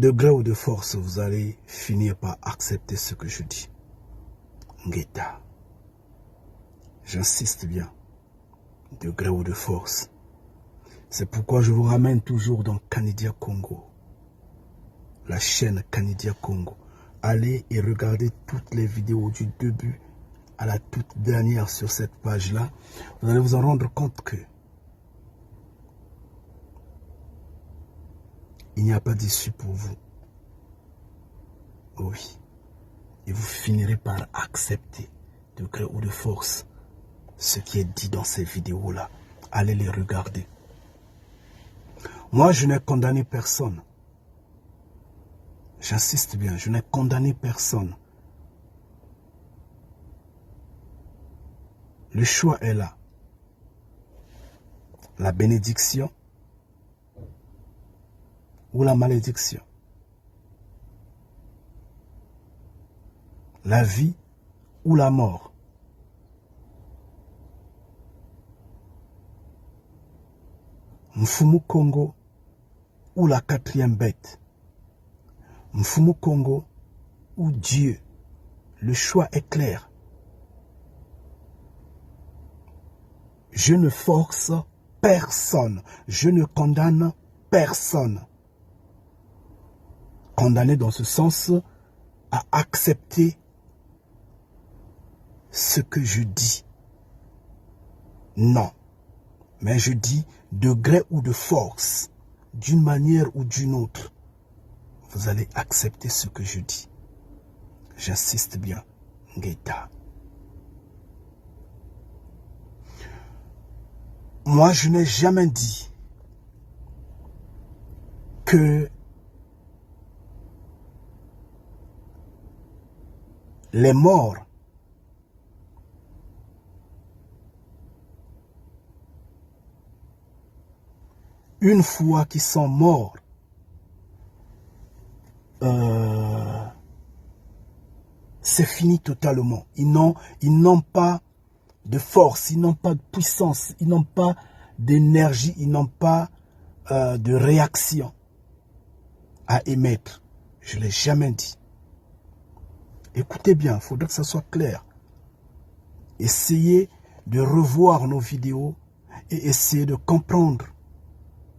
de gré ou de force, vous allez finir par accepter ce que je dis. Ngeta. J'insiste bien. De gré ou de force. C'est pourquoi je vous ramène toujours dans Kanidia Congo. La chaîne Kanidia Congo. Allez et regardez toutes les vidéos du début à la toute dernière sur cette page-là. Vous allez vous en rendre compte que il n'y a pas d'issue pour vous. Oui. Et vous finirez par accepter de gré ou de force ce qui est dit dans ces vidéos-là. Allez les regarder. Moi, je n'ai condamné personne. J'insiste bien, je n'ai condamné personne. Le choix est là. La bénédiction ou la malédiction. La vie ou la mort. Mfumu Congo ou la quatrième bête. Mfumu Congo ou Dieu. Le choix est clair. Je ne force personne. Je ne condamne personne. Condamner dans ce sens à accepter ce que je dis. Non. Mais je dis de gré ou de force, d'une manière ou d'une autre, vous allez accepter ce que je dis. J'insiste bien. Ngeta. Moi, je n'ai jamais dit que les morts une fois qu'ils sont morts, c'est fini totalement. Ils n'ont pas de force, ils n'ont pas de puissance, ils n'ont pas d'énergie, ils n'ont pas de réaction à émettre. Je ne l'ai jamais dit. Écoutez bien, il faudrait que ça soit clair. Essayez de revoir nos vidéos et essayez de comprendre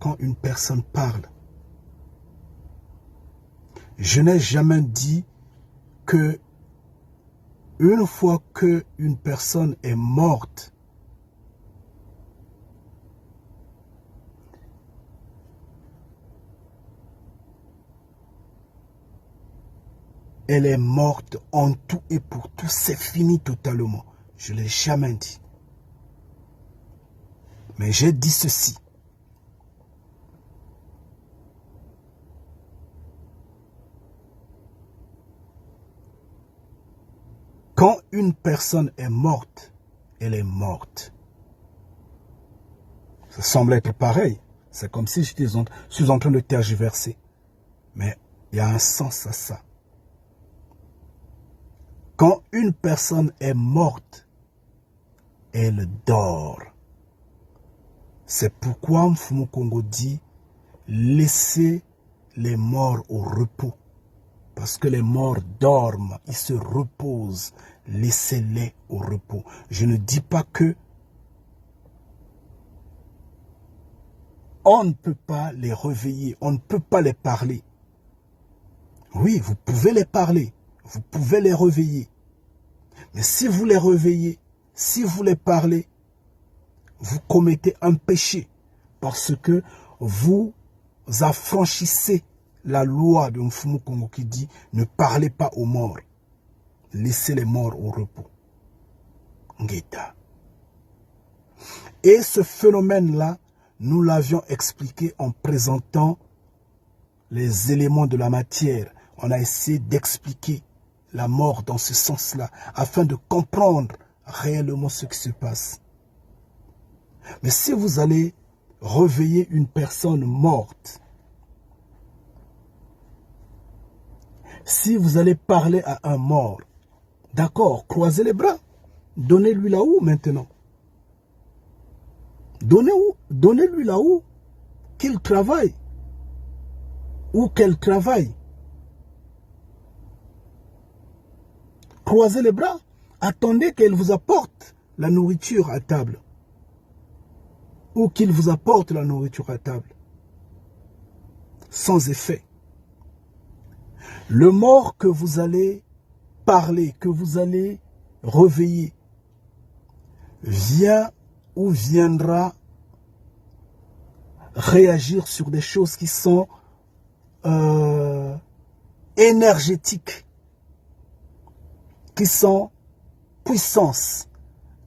quand une personne parle. Je n'ai jamais dit que une fois qu'une personne est morte, elle est morte en tout et pour tout, c'est fini totalement. Je ne l'ai jamais dit. Mais j'ai dit ceci. Quand une personne est morte, elle est morte. Ça semble être pareil. C'est comme si je suis en train de tergiverser. Mais il y a un sens à ça. Quand une personne est morte, elle dort. C'est pourquoi Mfumu Congo dit laissez les morts au repos. Parce que les morts dorment, ils se reposent. Laissez-les au repos. Je ne dis pas que on ne peut pas les réveiller, on ne peut pas les parler. Oui, vous pouvez les parler, vous pouvez les réveiller. Mais si vous les réveillez, si vous les parlez, vous commettez un péché. Parce que vous affranchissez la loi de Mfumu Congo qui dit ne parlez pas aux morts. Laissez les morts au repos. Ngeta. Et ce phénomène-là, nous l'avions expliqué en présentant les éléments de la matière. On a essayé d'expliquer la mort dans ce sens-là, afin de comprendre réellement ce qui se passe. Mais si vous allez réveiller une personne morte, si vous allez parler à un mort, d'accord, croisez les bras, donnez-lui là-haut maintenant. Donnez-lui là-haut qu'il travaille. ou qu'elle travaille. Croisez les bras, attendez qu'elle vous apporte la nourriture à table. Ou qu'il vous apporte la nourriture à table. Sans effet. Le mort que vous allez parler, que vous allez réveiller, vient ou viendra réagir sur des choses qui sont énergétiques, qui sont puissance,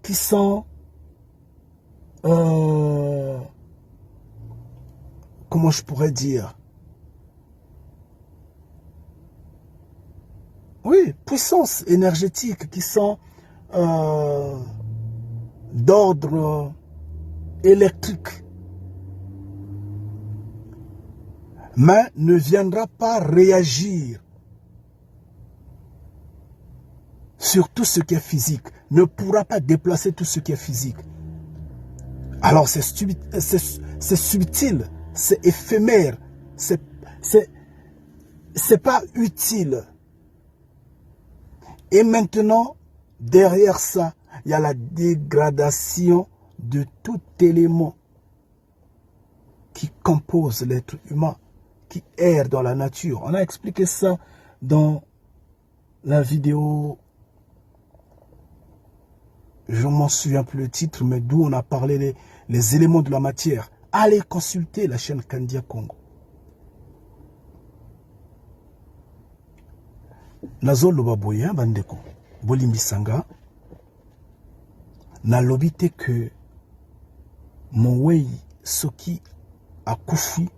qui sont comment je pourrais dire, oui, puissance énergétique, qui sont d'ordre électrique, mais ne viendra pas réagir sur tout ce qui est physique, ne pourra pas déplacer tout ce qui est physique. Alors c'est subtil, c'est éphémère, c'est pas utile. Et maintenant, derrière ça, il y a la dégradation de tout élément qui compose l'être humain, qui erre dans la nature. On a expliqué ça dans la vidéo, je ne m'en souviens plus le titre, mais d'où on a parlé les éléments de la matière. Allez consulter la chaîne Kandia Congo. Nazo loba boya bandeko, bolimbisanga, na lobite que mon wei soki akufi,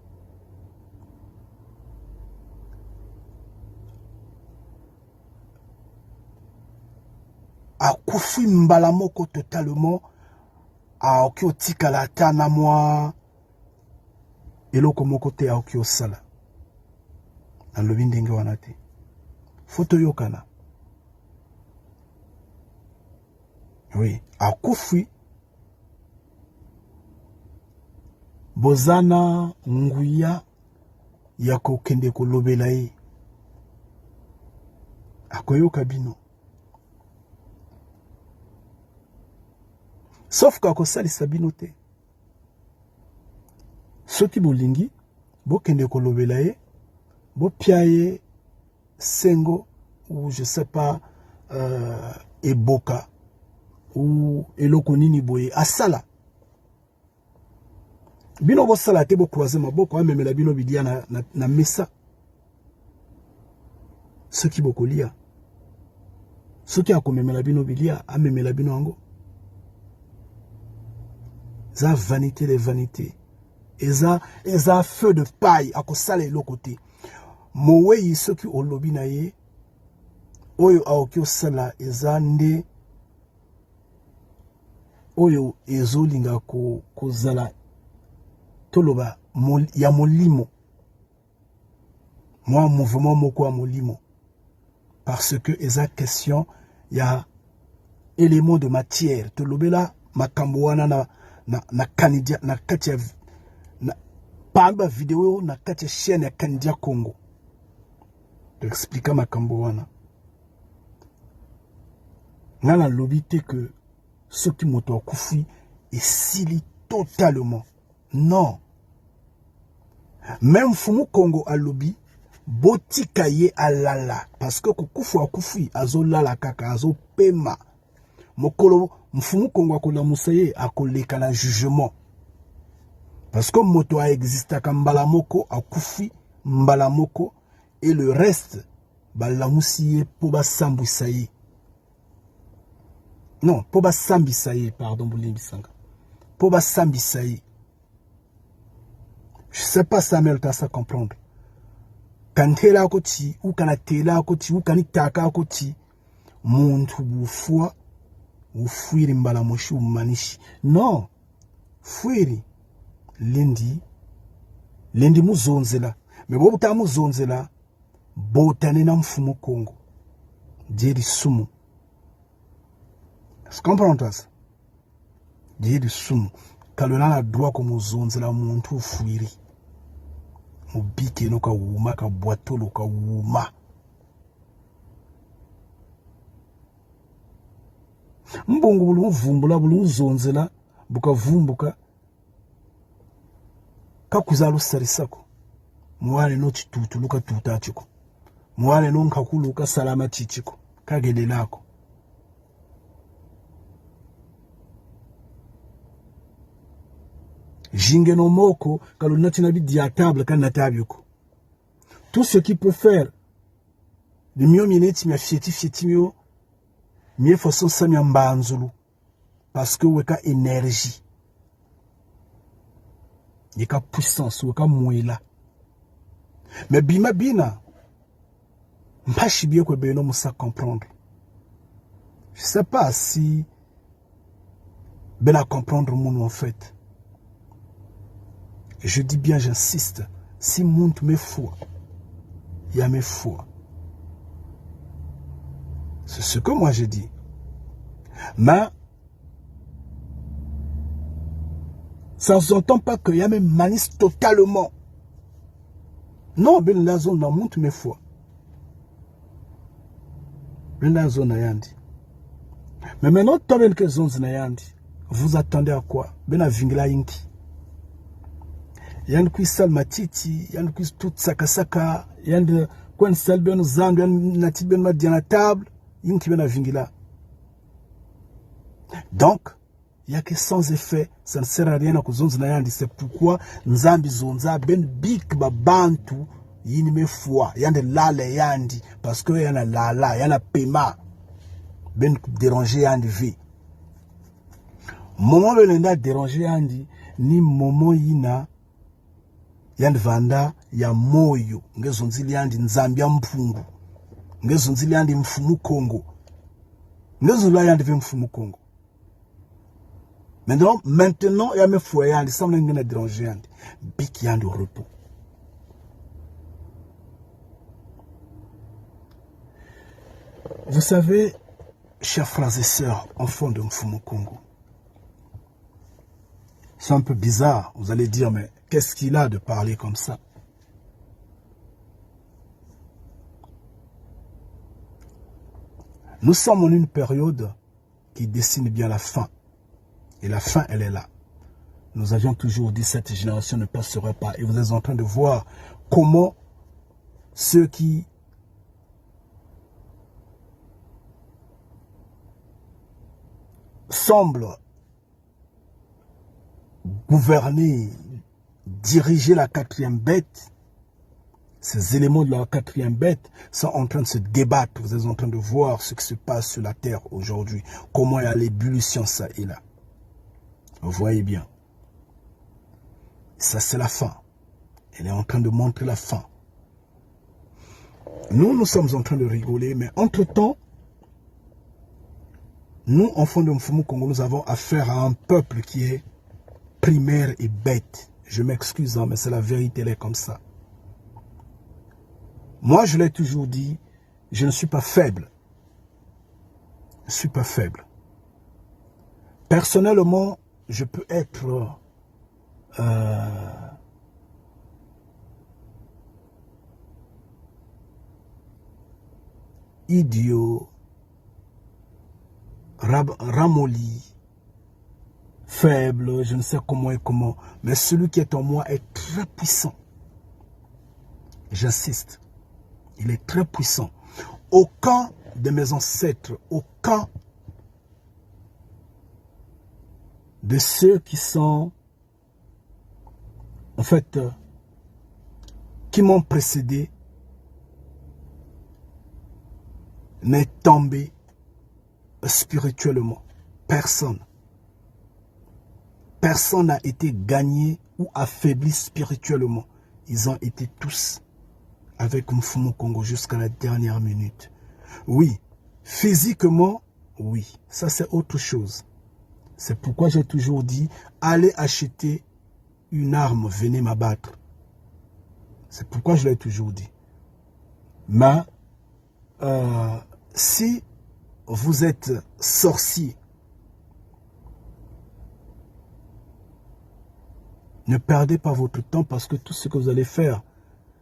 akufi mbalamoko totalement, aoki otikala ata na mwa eloko moko te aoki osala. Na lobi ndenge wana te. Photo yokana. Oui, akufi bozana nguya ya kokende kolobela ye. Akoyoka bino. Sauf kako salisa bino te. Soki bolingi, bokende kolobela ye, bopia ye sengo, ou je sais pas, eboka, ou eloko nini boye, asala. Bino bo sala te bo croiser maboko, amemela bino bidia na mesa. Soki boko lia. Soki akomemela bino bidia, amemela bino ango. Ça vanité les vanités. Et ça feu de paille à kosala eloko te. Mowei soki olobi na ye oyo aoki osala eza nde oyo ezolinga kozala toloba ya molimo, moi mouvement moko ya molimo, parce que eza question ya élément de matière tolobela makambo wana na Kanidia na kati ya pamba vidéo na kati ya chaîne ya Kandia Congo. Expliquer makambo wana. Nana lobité que ce qui moto akufi est sili totalement. Non. Même Fumu Congo a lobby botika ye alala parce que kukufu akufi azo lala kaka azo pema. Mokolo Mfumu Congo akola musaye akoleka na jugement. Parce que moto a exista kambala moko akufi mbala moko et le reste balamusiye poba sambusaye. Non, poba sambisaye, pardon, boulimbisanga. Poba sambisaye. Je sais pas Samuel t'as ça comprendre. Quand t'es là à côté, ou quand t'es là à côté, ou quand t'es à côté, montre ou foi, ou fuiri mbalamoshi ou manishi. Non, fuiri. Lendi muzonzela. Mais bobo ta muzonzela, botane na Mfumu Congo. Diri sumu. Est-ce qu'on comprend ça? Diri sumu. Kalona la droit comme muzonzela muntu fuiri. Mubike no ka wuma ka boitolo ka wuma. Mbongo bulu vumbula bulu zonzela buka vumbuka kakuzalu sarisako. Mwane no chitutu luka tutachiko. Mwane no nkakulu ka salama chichiko. Kagele lako. Jinge no moko kaluna tinabi diatable kanatabioko. Tout ce qui peut faire le mieux mineti mia fieti mio mieux façon ça mia mbanzulu parce que weka énergie. Yeka puissance weka mwela. Mais bima bina mpashi bien que beno musa comprendre. Je sais pas si ben à comprendre mon en fait. Je dis bien, j'insiste, si moun me foi, il y a mes foi. C'est ce que moi je dis. Mais ça ne s'entend pas qu'il y a même malice totalement. Non, ben la zone n'a moun me foi. Ben la zone n'a yandi. Mais maintenant, tant que zone n'a yandi, vous attendez à quoi? Ben a vingla yinki. Yandu kuisal matiti, yandu kuis tout sakasaka, yandu kwen sal ben zandu, yandu natit ben madiana table, yinki ben a vingila. Donc, il n'y a que sans effet, ça ne sert à rien à cause de yandi. C'est pourquoi nzambi zonza ben bik ba bantu yini me foi, yande lale yandi, parce que yana lala, yana pema, ben déranger yandi vie. Moment ben n'a déranger yandi, ni moment yina yandi vanda ya moyo ngezonzili yandi nzambi ya mpungu ngezonzili yandi mfumu Kongo ngezonzili yandi mfumu Kongo. Maintenant ya me foi yandi ça m'a ngena déranger yandi biki yandi au repos. Vous savez, chers frères et sœurs, enfants de mfumu Kongo, c'est un peu bizarre, vous allez dire, mais qu'est-ce qu'il a de parler comme ça? Nous sommes en une période qui dessine bien la fin. Et la fin, elle est là. Nous avions toujours dit que cette génération ne passerait pas. Et vous êtes en train de voir comment ceux qui semblent gouverner, diriger la quatrième bête, ces éléments de la quatrième bête sont en train de se débattre. Vous êtes en train de voir ce qui se passe sur la terre aujourd'hui. Comment il y a l'ébullition, ça et là. Vous voyez bien. Ça, c'est la fin. Elle est en train de montrer la fin. Nous sommes en train de rigoler, mais entre-temps, nous, enfants de Mfumu Kongo, nous avons affaire à un peuple qui est primaire et bête. Je m'excuse, mais c'est la vérité, elle est comme ça. Moi, je l'ai toujours dit, je ne suis pas faible. Je ne suis pas faible. Personnellement, je peux être idiot, ramolli, faible, je ne sais comment et comment, mais celui qui est en moi est très puissant. J'insiste, il est très puissant. Aucun de mes ancêtres, aucun de ceux qui sont, en fait, qui m'ont précédé, n'est tombé spirituellement. Personne. Personne n'a été gagné ou affaibli spirituellement. Ils ont été tous avec Mfumu Kongo jusqu'à la dernière minute. Oui, physiquement, oui, ça c'est autre chose. C'est pourquoi j'ai toujours dit, allez acheter une arme, venez m'abattre. C'est pourquoi je l'ai toujours dit. Mais, si vous êtes sorcier, ne perdez pas votre temps parce que tout ce que vous allez faire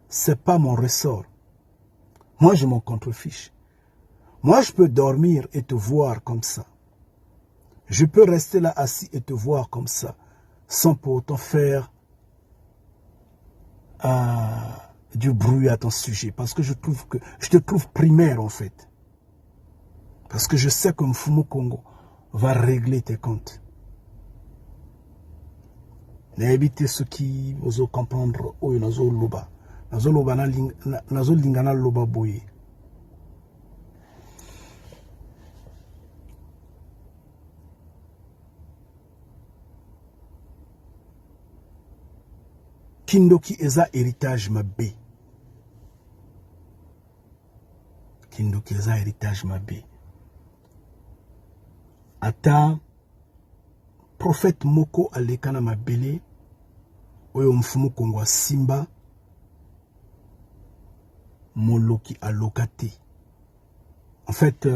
c'est pas mon ressort. Moi, je m'en contrefiche. Moi, je peux dormir et te voir comme ça. Je peux rester là assis et te voir comme ça, sans pour autant faire du bruit à ton sujet. Parce que je te trouve primaire, en fait. Parce que je sais que Mfumu Congo va régler tes comptes. N'évitez ce qui vous comprendre où nazo loba. Nazo loba nazo lingana loba boye. Kindoki eza héritage mabé. Kindoki eza héritage mabé. Ata prophète moko alekana mabele oyo Mfumu Congo simba moloki alokate. En fait,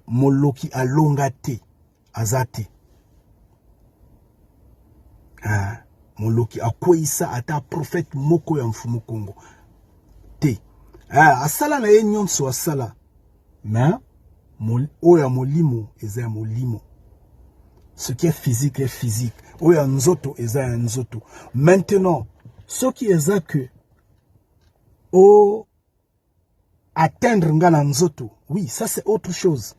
moloki alongate azate. Moloki akwisa ata prophète moko ya Mfumu Congo te. Asala na ye nyonso asala. Mais oya molimo eza ya molimo. Ce qui est physique est physique. Oya nzoto eza ya nzoto. Maintenant, ce qui est que atteindre ngana nzoto, oui, ça c'est autre chose.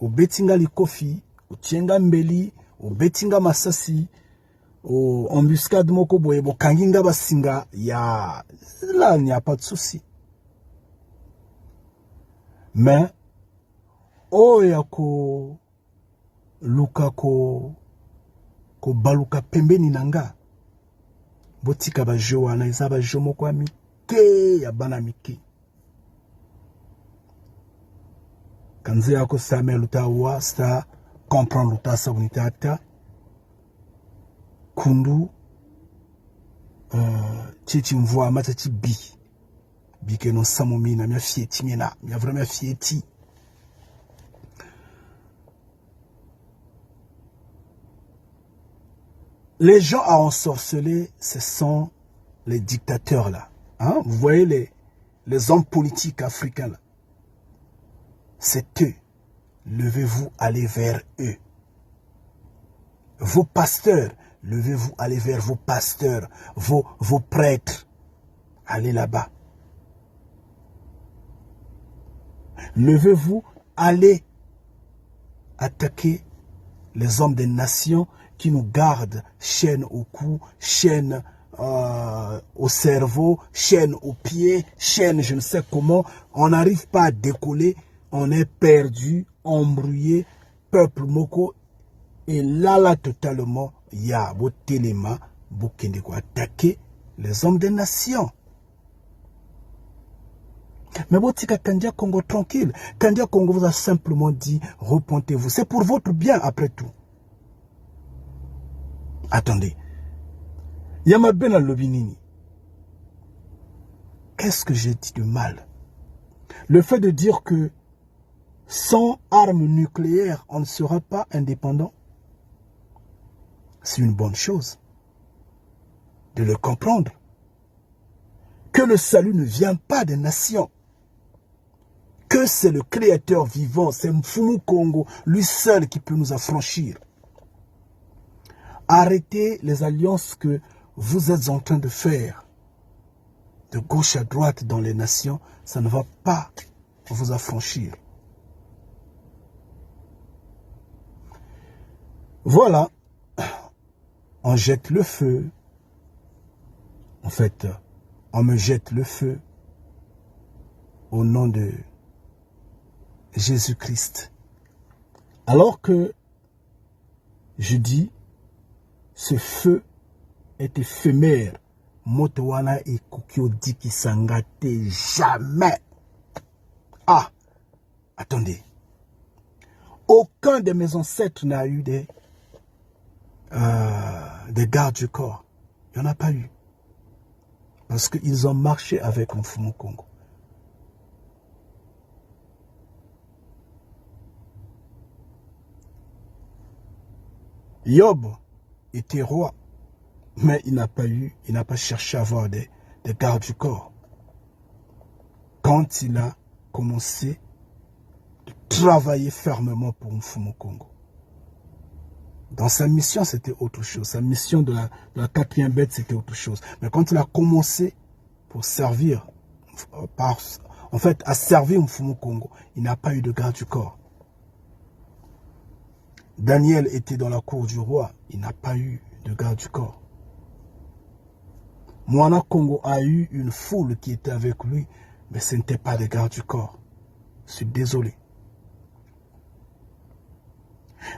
Au betinga likofi, au tienga mbeli, au betinga masasi, au embuscade moko boye, bo kanginga basinga, là, il n'y a pas de souci. Mais, yako luka ko baluka pembeni nanga, botika ba joa na isa ba jomo kwa mike ya bana mike. Kanze yako same luta wa sta comprendre luta sa unita ata kundu chichi mvoa matati bi ke non samomi na mia fieti mena mia vraiment fieti. Les gens à ensorceler, ce sont les dictateurs là. Hein? Vous voyez les hommes politiques africains là. C'est eux. Levez-vous, allez vers eux. Vos pasteurs, levez-vous, allez vers vos pasteurs, vos prêtres. Allez là-bas. Levez-vous, allez attaquer les hommes des nations qui nous gardent, chaîne au cou, chaîne au cerveau, chaîne aux pieds, chaîne je ne sais comment. On n'arrive pas à décoller, on est perdu, embrouillé, peuple moko. Et là totalement, il y a beau téléma, beau kendeko attaquer les hommes des nations. Mais Botika Kandia Congo tranquille. Kandia Congo vous a simplement dit, repentez-vous. C'est pour votre bien après tout. Attendez. Yamabena Lobinini. Qu'est-ce que j'ai dit de mal? Le fait de dire que sans armes nucléaires, on ne sera pas indépendant, c'est une bonne chose de le comprendre. Que le salut ne vient pas des nations. Que c'est le créateur vivant, c'est Mfumu Congo, lui seul qui peut nous affranchir. Arrêtez les alliances que vous êtes en train de faire de gauche à droite dans les nations, ça ne va pas vous affranchir. Voilà, on jette le feu. En fait, on me jette le feu au nom de Jésus-Christ. Alors que je dis, ce feu est éphémère. Motowana et Kukio dit qui s'engate jamais. Ah, attendez. Aucun de mes ancêtres n'a eu des gardes du corps. Il n'y en a pas eu. Parce qu'ils ont marché avec Mfumu Congo. Yob était roi, mais il n'a pas cherché à avoir des des gardes du corps. Quand il a commencé de travailler fermement pour Mfumu Kongo. Dans sa mission, c'était autre chose. Sa mission de la 4e bête, c'était autre chose. Mais quand il a commencé pour servir, en fait, à servir Mfumu Kongo, il n'a pas eu de garde du corps. Daniel était dans la cour du roi, il n'a pas eu de garde du corps. Moana Congo a eu une foule qui était avec lui, mais ce n'était pas des gardes du corps. Je suis désolé.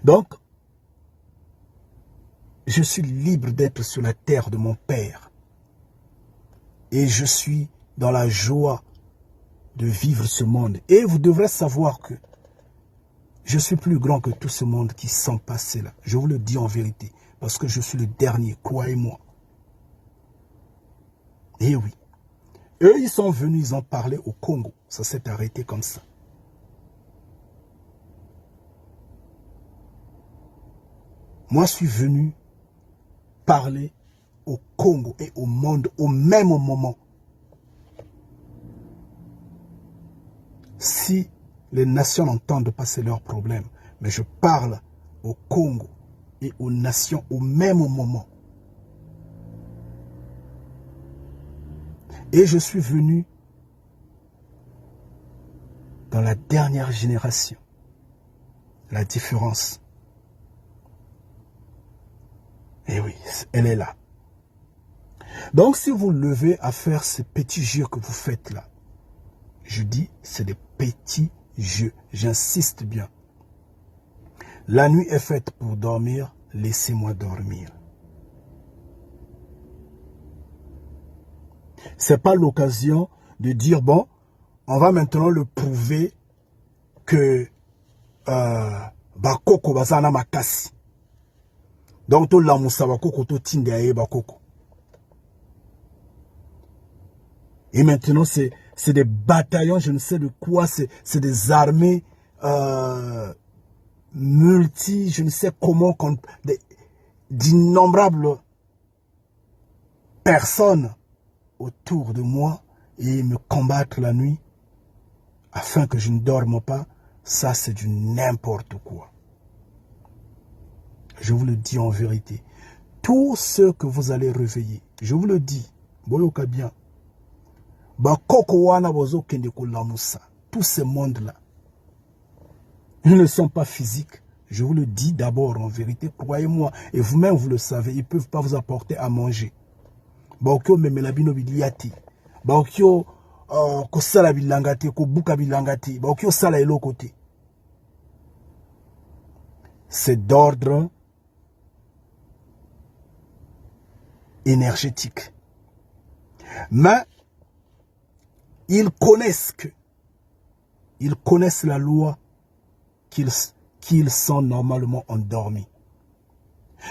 Donc, je suis libre d'être sur la terre de mon père. Et je suis dans la joie de vivre ce monde. Et vous devrez savoir que je suis plus grand que tout ce monde qui sont passés là. Je vous le dis en vérité. Parce que je suis le dernier, croyez-moi. Et oui. Eux, ils sont venus, ils ont parlé au Congo. Ça s'est arrêté comme ça. Moi, je suis venu parler au Congo et au monde au même moment. Si les nations entendent passer leurs problèmes, mais je parle au Congo et aux nations au même moment. Et je suis venu dans la dernière génération. La différence. Et oui, elle est là. Donc si vous levez à faire ces petits jeux que vous faites là, je dis, c'est des petits jeux. J'insiste bien. La nuit est faite pour dormir, laissez-moi dormir. C'est pas l'occasion de dire, bon, on va maintenant le prouver que Bakoko bazana makasi. Donc, tout la moussa bakoko, tout tinde aye bakoko. Et maintenant, c'est des bataillons, je ne sais de quoi, c'est des armées multi, je ne sais comment, d'innombrables personnes autour de moi et me combattre la nuit afin que je ne dorme pas. Ça, c'est du n'importe quoi. Je vous le dis en vérité. Tous ceux que vous allez réveiller, je vous le dis, boyoka bien, tous ces mondes-là, ils ne sont pas physiques. Je vous le dis d'abord en vérité, croyez-moi, et vous-même vous le savez, ils ne peuvent pas vous apporter à manger. Baokyo memelabino biliati, baokyo kosala bilangati, ko buka bilangati, baokyo sala elo côté. C'est d'ordre énergétique. Mais ils connaissent la loi qu'ils sont normalement endormis.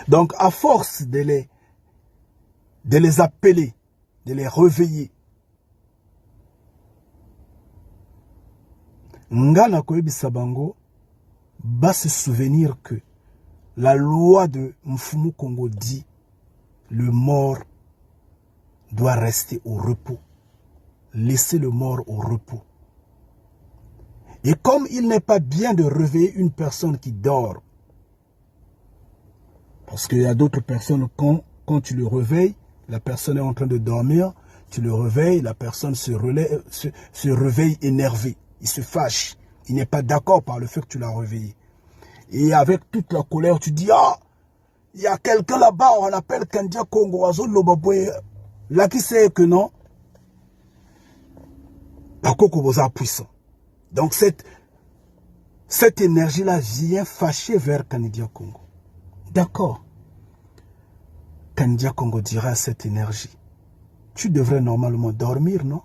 Donc à force de les appeler, de les réveiller, Ngana Koyebi Bango va se souvenir que la loi de Mfumu Kongo dit le mort doit rester au repos. Laissez le mort au repos. Et comme il n'est pas bien de réveiller une personne qui dort, parce qu'il y a d'autres personnes, quand tu le réveilles, la personne est en train de dormir, tu le réveilles, la personne se réveille énervée, il se fâche, il n'est pas d'accord par le fait que tu l'as réveillé. Et avec toute la colère, tu dis, ah, il y a quelqu'un là-bas, on l'appelle Kandia Kongo, là qui sait que non, Bakoko Boza puissant. Donc cette énergie-là vient fâcher vers Kandia Kongo. D'accord. Kandia Kongo dira à cette énergie, tu devrais normalement dormir, non?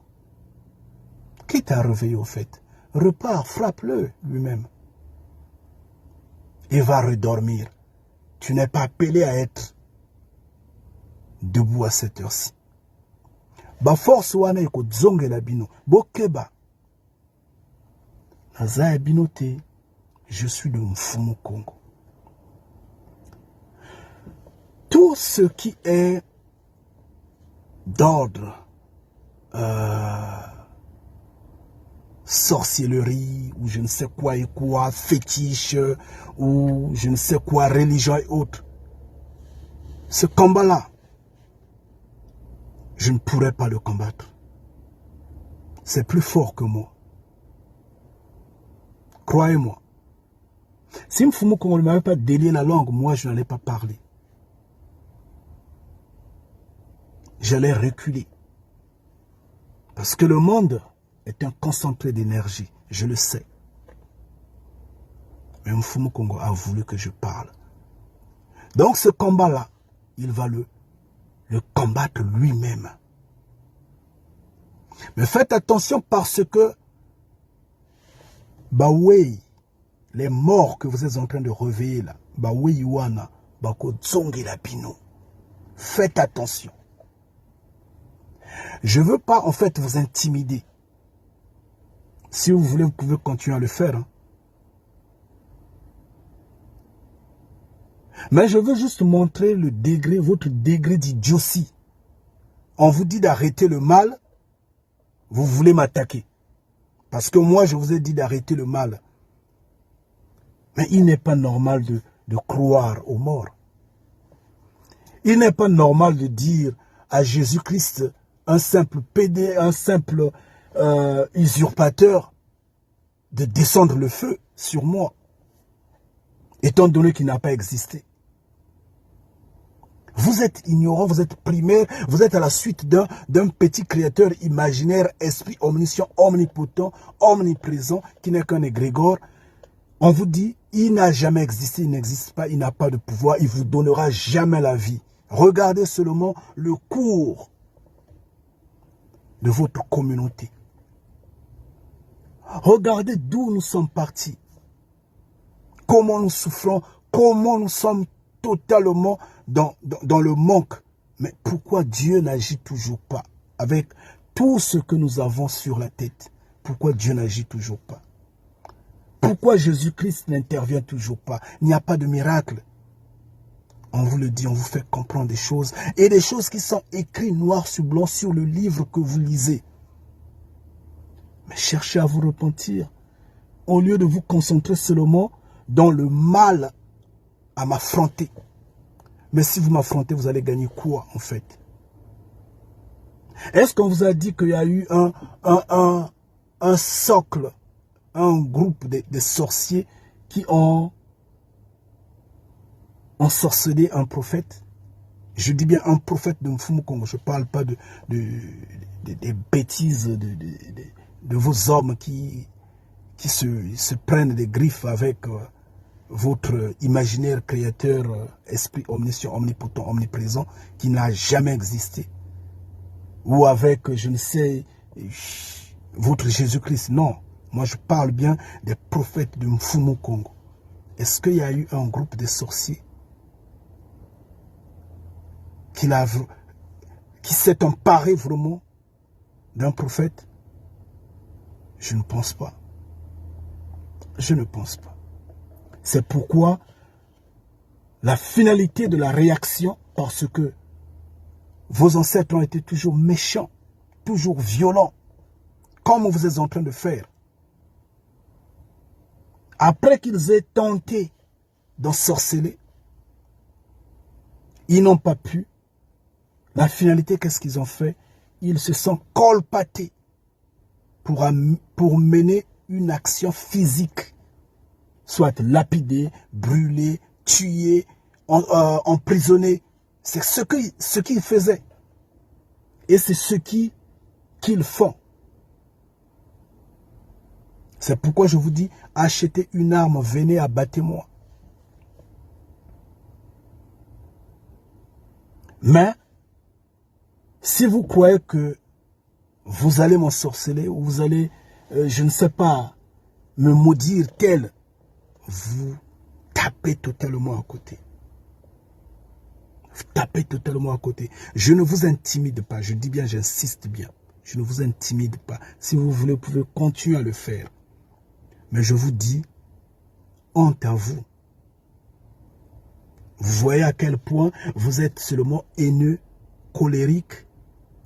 Qui t'a réveillé au fait? Repars, frappe-le lui-même. Il va redormir. Tu n'es pas appelé à être debout à cette heure-ci. Ba force wana eko zonge la bino. Bokeba. Naza binote. Je suis de Mfumu Kongo. Tout ce qui est d'ordre sorcellerie, ou je ne sais quoi et quoi, fétiche, ou je ne sais quoi, religion et autres. Ce combat-là, je ne pourrais pas le combattre. C'est plus fort que moi. Croyez-moi. Si Mfumu Kongo ne m'avait pas délié la langue, moi je n'allais pas parler. J'allais reculer. Parce que le monde est un concentré d'énergie. Je le sais. Mais Mfumu Kongo a voulu que je parle. Donc ce combat-là, il va le combattre lui-même. Mais faites attention parce que, bah oui, les morts que vous êtes en train de réveiller là, bah oui, Yuana, bah Zongi la Pino. Faites attention. Je ne veux pas en fait vous intimider. Si vous voulez, vous pouvez continuer à le faire. Hein. Mais je veux juste montrer le degré, votre degré d'idiotie. On vous dit d'arrêter le mal, vous voulez m'attaquer. Parce que moi, je vous ai dit d'arrêter le mal. Mais il n'est pas normal de croire aux morts. Il n'est pas normal de dire à Jésus-Christ, un simple pédé, un simple usurpateur, de descendre le feu sur moi, étant donné qu'il n'a pas existé. Vous êtes ignorant, vous êtes primaire, vous êtes à la suite d'un petit créateur imaginaire, esprit omniscient, omnipotent, omniprésent, qui n'est qu'un égrégore. On vous dit, il n'a jamais existé, il n'existe pas, il n'a pas de pouvoir, il ne vous donnera jamais la vie. Regardez seulement le cours de votre communauté. Regardez d'où nous sommes partis. Comment nous souffrons, comment nous sommes totalement dans le manque. Mais pourquoi Dieu n'agit toujours pas avec tout ce que nous avons sur la tête? Pourquoi Dieu n'agit toujours pas? Pourquoi Jésus-Christ n'intervient toujours pas? Il n'y a pas de miracle. On vous le dit, on vous fait comprendre des choses. Et des choses qui sont écrites noir sur blanc sur le livre que vous lisez. Mais cherchez à vous repentir. Au lieu de vous concentrer seulement dans le mal à m'affronter. Mais si vous m'affrontez, vous allez gagner quoi en fait? Est-ce qu'on vous a dit qu'il y a eu un socle, un groupe de sorciers qui ont ensorcelé un prophète? Je dis bien un prophète de Mfumu Kongo. Je ne parle pas des bêtises de vos hommes qui se prennent des griffes avec votre imaginaire créateur, esprit omniscient, omnipotent, omniprésent, qui n'a jamais existé. Ou avec, je ne sais, votre Jésus-Christ. Non, moi je parle bien des prophètes de Mfumu Kongo. Est-ce qu'il y a eu un groupe de sorciers qui s'est emparé vraiment d'un prophète? Je ne pense pas. Je ne pense pas. C'est pourquoi la finalité de la réaction, parce que vos ancêtres ont été toujours méchants, toujours violents, comme vous êtes en train de faire. Après qu'ils aient tenté d'ensorceler, ils n'ont pas pu. La finalité, qu'est-ce qu'ils ont fait? Ils se sont colpatés pour mener une action physique. Soit lapidé, brûlé, tué, emprisonné. C'est ce qu'ils faisaient. Et c'est ce qu'ils font. C'est pourquoi je vous dis, achetez une arme, venez abattez-moi. Mais, si vous croyez que vous allez m'ensorceler, ou vous allez, je ne sais pas, me maudire tel, vous tapez totalement à côté. Vous tapez totalement à côté. Je ne vous intimide pas. Je dis bien, j'insiste bien. Je ne vous intimide pas. Si vous voulez, vous pouvez continuer à le faire. Mais je vous dis, honte à vous. Vous voyez à quel point vous êtes seulement haineux, colérique.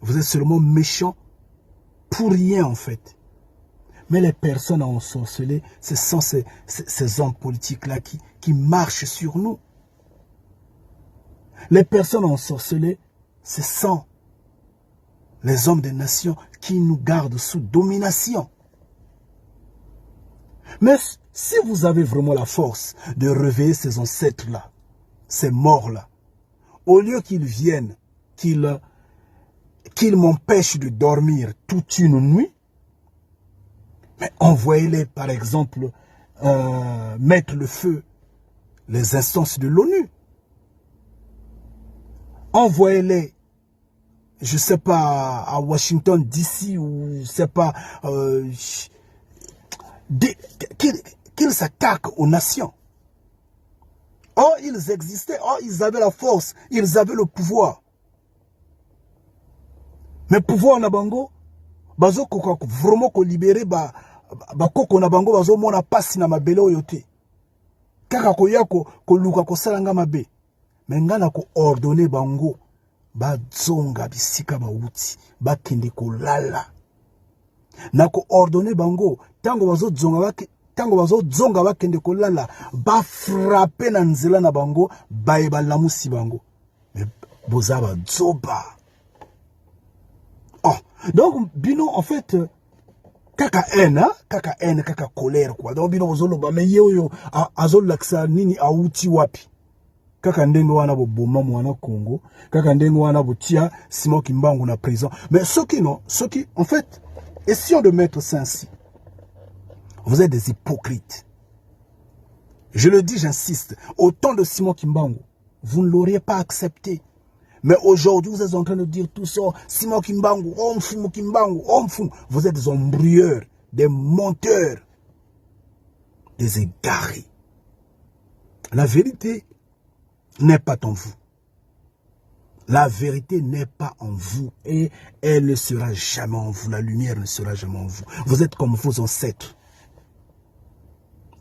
Vous êtes seulement méchant. pour rien en fait. Mais les personnes ensorcelées, ce sont ces hommes politiques-là qui marchent sur nous. Les personnes ensorcelées, ce sont les hommes des nations qui nous gardent sous domination. Mais si vous avez vraiment la force de réveiller ces ancêtres-là, ces morts-là, au lieu qu'ils viennent, qu'ils m'empêchent de dormir toute une nuit, mais envoyez-les, par exemple, mettre le feu, les instances de l'ONU. Envoyez-les, je ne sais pas, à Washington, DC, ou je ne sais pas, qu'ils s'attaquent aux nations. Oh, ils existaient, oh, ils avaient la force, ils avaient le pouvoir. Mais pouvoir na bango, bazo koko vraiment ko libérer ba koko na bango bazo mona pasi na mabele oyote. Kaka ko yako ko luka ko salanga mabe. Mais ngana ko ordonner bango ba zonga bisika ba uti, ba kende ko lala. Na ko ordonner bango tango bazo zonga ba kende ko lala, ba frapper na nzela na bango, ba eba lamusi bango. Mais boza ba zoba. Oh, donc, bino, en fait, kaka haine, kaka colère, quoi. Donc, bino, ozolo, ba, me yo, azol laksa, nini, auti wapi. Kaka ndenge wana bo boma mwana Congo, kaka ndenge wana bo tia, Simon Kimbangu na prison. Mais ceux qui, en fait, essayons de mettre ça ainsi. Vous êtes des hypocrites. Je le dis, j'insiste, au temps de Simon Kimbangu, vous ne l'auriez pas accepté. Mais aujourd'hui, vous êtes en train de dire tout ça. Simon Kimbangu, Kimbangu. Vous êtes des embrouilleurs, des menteurs, des égarés. La vérité n'est pas en vous. La vérité n'est pas en vous. Et elle ne sera jamais en vous. La lumière ne sera jamais en vous. Vous êtes comme vos ancêtres.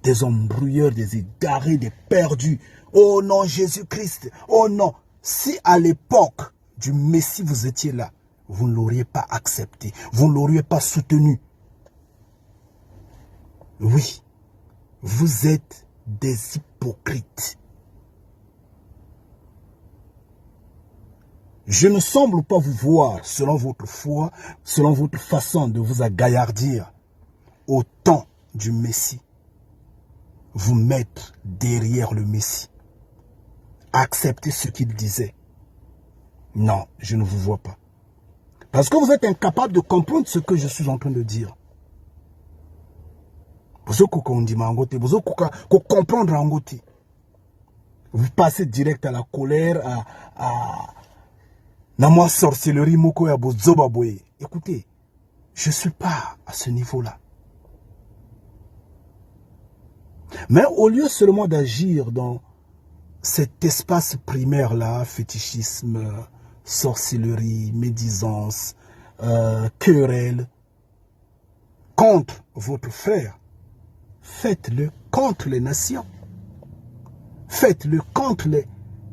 Des embrouilleurs, des égarés, des perdus. Oh non, Jésus-Christ. Oh non. Si à l'époque du Messie vous étiez là, vous ne l'auriez pas accepté, vous ne l'auriez pas soutenu. Oui, vous êtes des hypocrites. Je ne semble pas vous voir, selon votre foi, selon votre façon de vous agaillardir au temps du Messie, vous mettre derrière le Messie. Acceptez ce qu'il disait. Non, je ne vous vois pas. Parce que vous êtes incapable de comprendre ce que je suis en train de dire. Vous comprendre en côté. Vous passez direct à la colère, à la sorcellerie, écoutez, je ne suis pas à ce niveau-là. Mais au lieu seulement d'agir dans cet espace primaire-là, fétichisme, sorcellerie, médisance, querelle, contre votre frère, faites-le contre les nations. Faites-le contre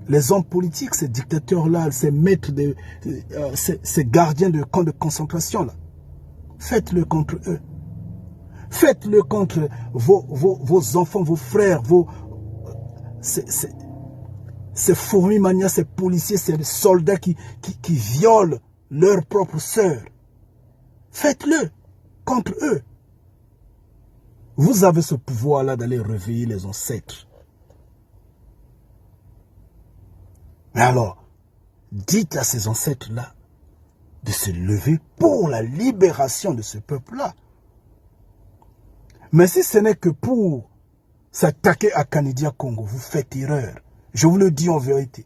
les hommes politiques, ces dictateurs-là, ces maîtres, ces gardiens de camps de concentration-là. Faites-le contre eux. Faites-le contre vos enfants, vos frères, ces fourmis mania, ces policiers, ces soldats qui violent leurs propres sœurs. Faites-le contre eux. Vous avez ce pouvoir-là d'aller réveiller les ancêtres. Mais alors, dites à ces ancêtres-là de se lever pour la libération de ce peuple-là. Mais si ce n'est que pour s'attaquer à Kanidia Congo, vous faites erreur. Je vous le dis en vérité.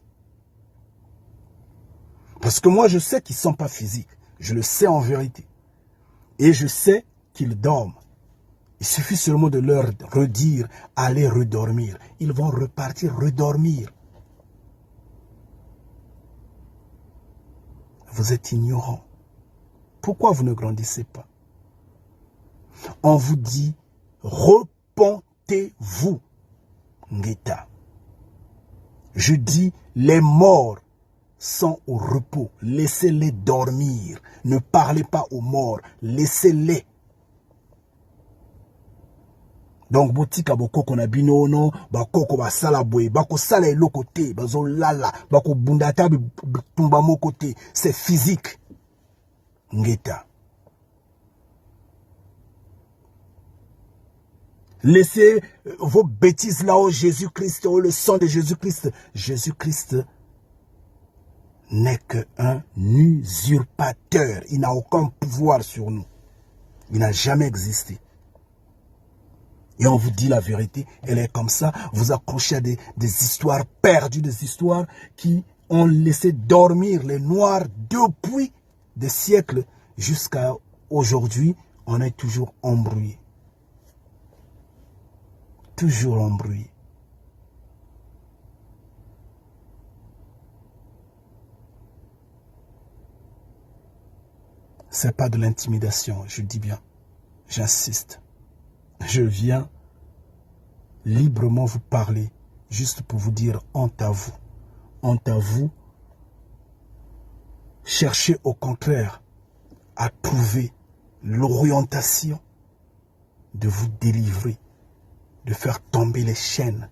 Parce que moi, je sais qu'ils ne sont pas physiques. Je le sais en vérité. Et je sais qu'ils dorment. Il suffit seulement de leur redire, allez redormir. Ils vont repartir redormir. Vous êtes ignorants. Pourquoi vous ne grandissez pas? On vous dit, repentez-vous. Ngeta. Je dis, les morts sont au repos. Laissez-les dormir. Ne parlez pas aux morts. Laissez-les. Donc, botika bokoko na binono, bakoko basala boye, bako sala eloko te, bazo lala, bako bundata tumba moko te. C'est physique. Ngeta. Laissez vos bêtises là-haut, Jésus-Christ, oh, le sang de Jésus-Christ. Jésus-Christ n'est qu'un usurpateur. Il n'a aucun pouvoir sur nous. Il n'a jamais existé. Et on vous dit la vérité, elle est comme ça. Vous accrochez à des histoires perdues, des histoires qui ont laissé dormir les Noirs depuis des siècles jusqu'à aujourd'hui. On est toujours embrouillé. Toujours embrouillé. C'est pas de l'intimidation, je dis bien. J'insiste. Je viens librement vous parler, juste pour vous dire honte à vous. Honte à vous. Cherchez au contraire à trouver l'orientation de vous délivrer, de faire tomber les chaînes.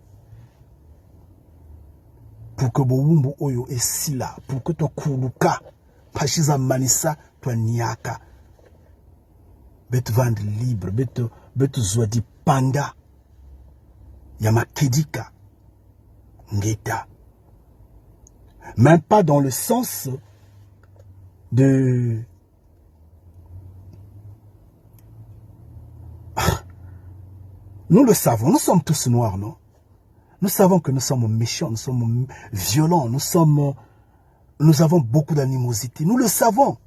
Pour que Bowumbu Oyo est si là, pour que ton Koulouka, Pachiza Manissa, toi Niaka, bet vendre libre, bet Zwadi Panda, Yama Kedika, Ngeta. Même pas dans le sens de... Nous le savons, nous sommes tous noirs, non? Nous savons que nous sommes méchants, nous sommes violents, nous avons beaucoup d'animosité. Nous le savons.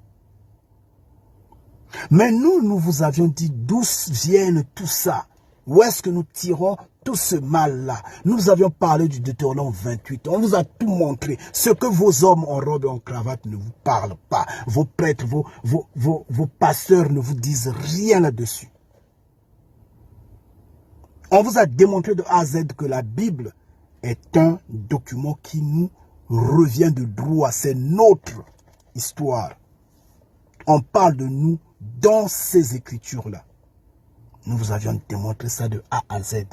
Mais nous vous avions dit d'où vient tout ça. Où est-ce que nous tirons tout ce mal-là? Nous avions parlé du Deutéronome 28. On vous a tout montré. Ce que vos hommes en robe et en cravate ne vous parlent pas. Vos prêtres, vos pasteurs ne vous disent rien là-dessus. On vous a démontré de A à Z que la Bible est un document qui nous revient de droit. C'est notre histoire. On parle de nous dans ces écritures-là. Nous vous avions démontré ça de A à Z.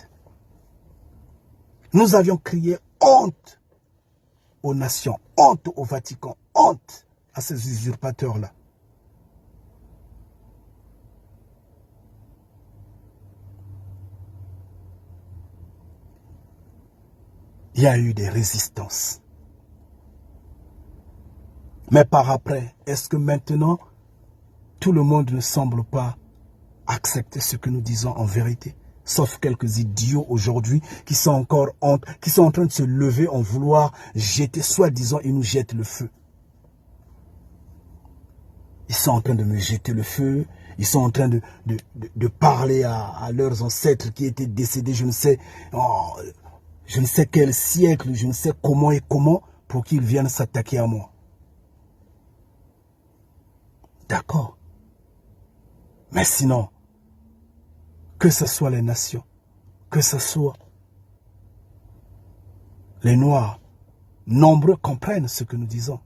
Nous avions crié honte aux nations, honte au Vatican, honte à ces usurpateurs-là. Il y a eu des résistances. Mais par après, est-ce que maintenant, tout le monde ne semble pas accepter ce que nous disons en vérité? Sauf quelques idiots aujourd'hui qui sont encore qui sont en train de se lever en vouloir jeter, soi-disant, ils nous jettent le feu. Ils sont en train de me jeter le feu. Ils sont en train de parler à leurs ancêtres qui étaient décédés, je ne sais quel siècle, je ne sais comment et comment, pour qu'ils viennent s'attaquer à moi. D'accord. Mais sinon, que ce soit les nations, que ce soit les Noirs, nombreux comprennent ce que nous disons.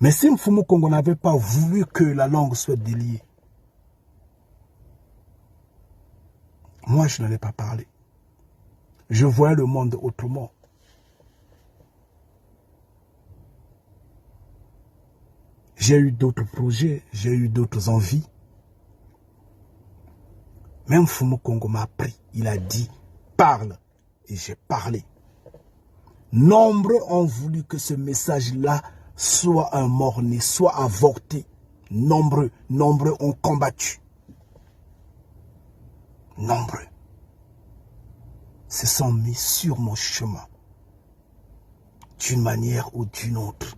Mais si Mfumu Kongo n'avait pas voulu que la langue soit déliée, moi je n'en ai pas parlé. Je voyais le monde autrement. J'ai eu d'autres projets, j'ai eu d'autres envies. Même Mfumu Kongo m'a appris. Il a dit, parle. Et j'ai parlé. Nombreux ont voulu que ce message-là soit un mort-né, soit avorté. Nombreux ont combattu. Nombreux se sont mis sur mon chemin, d'une manière ou d'une autre.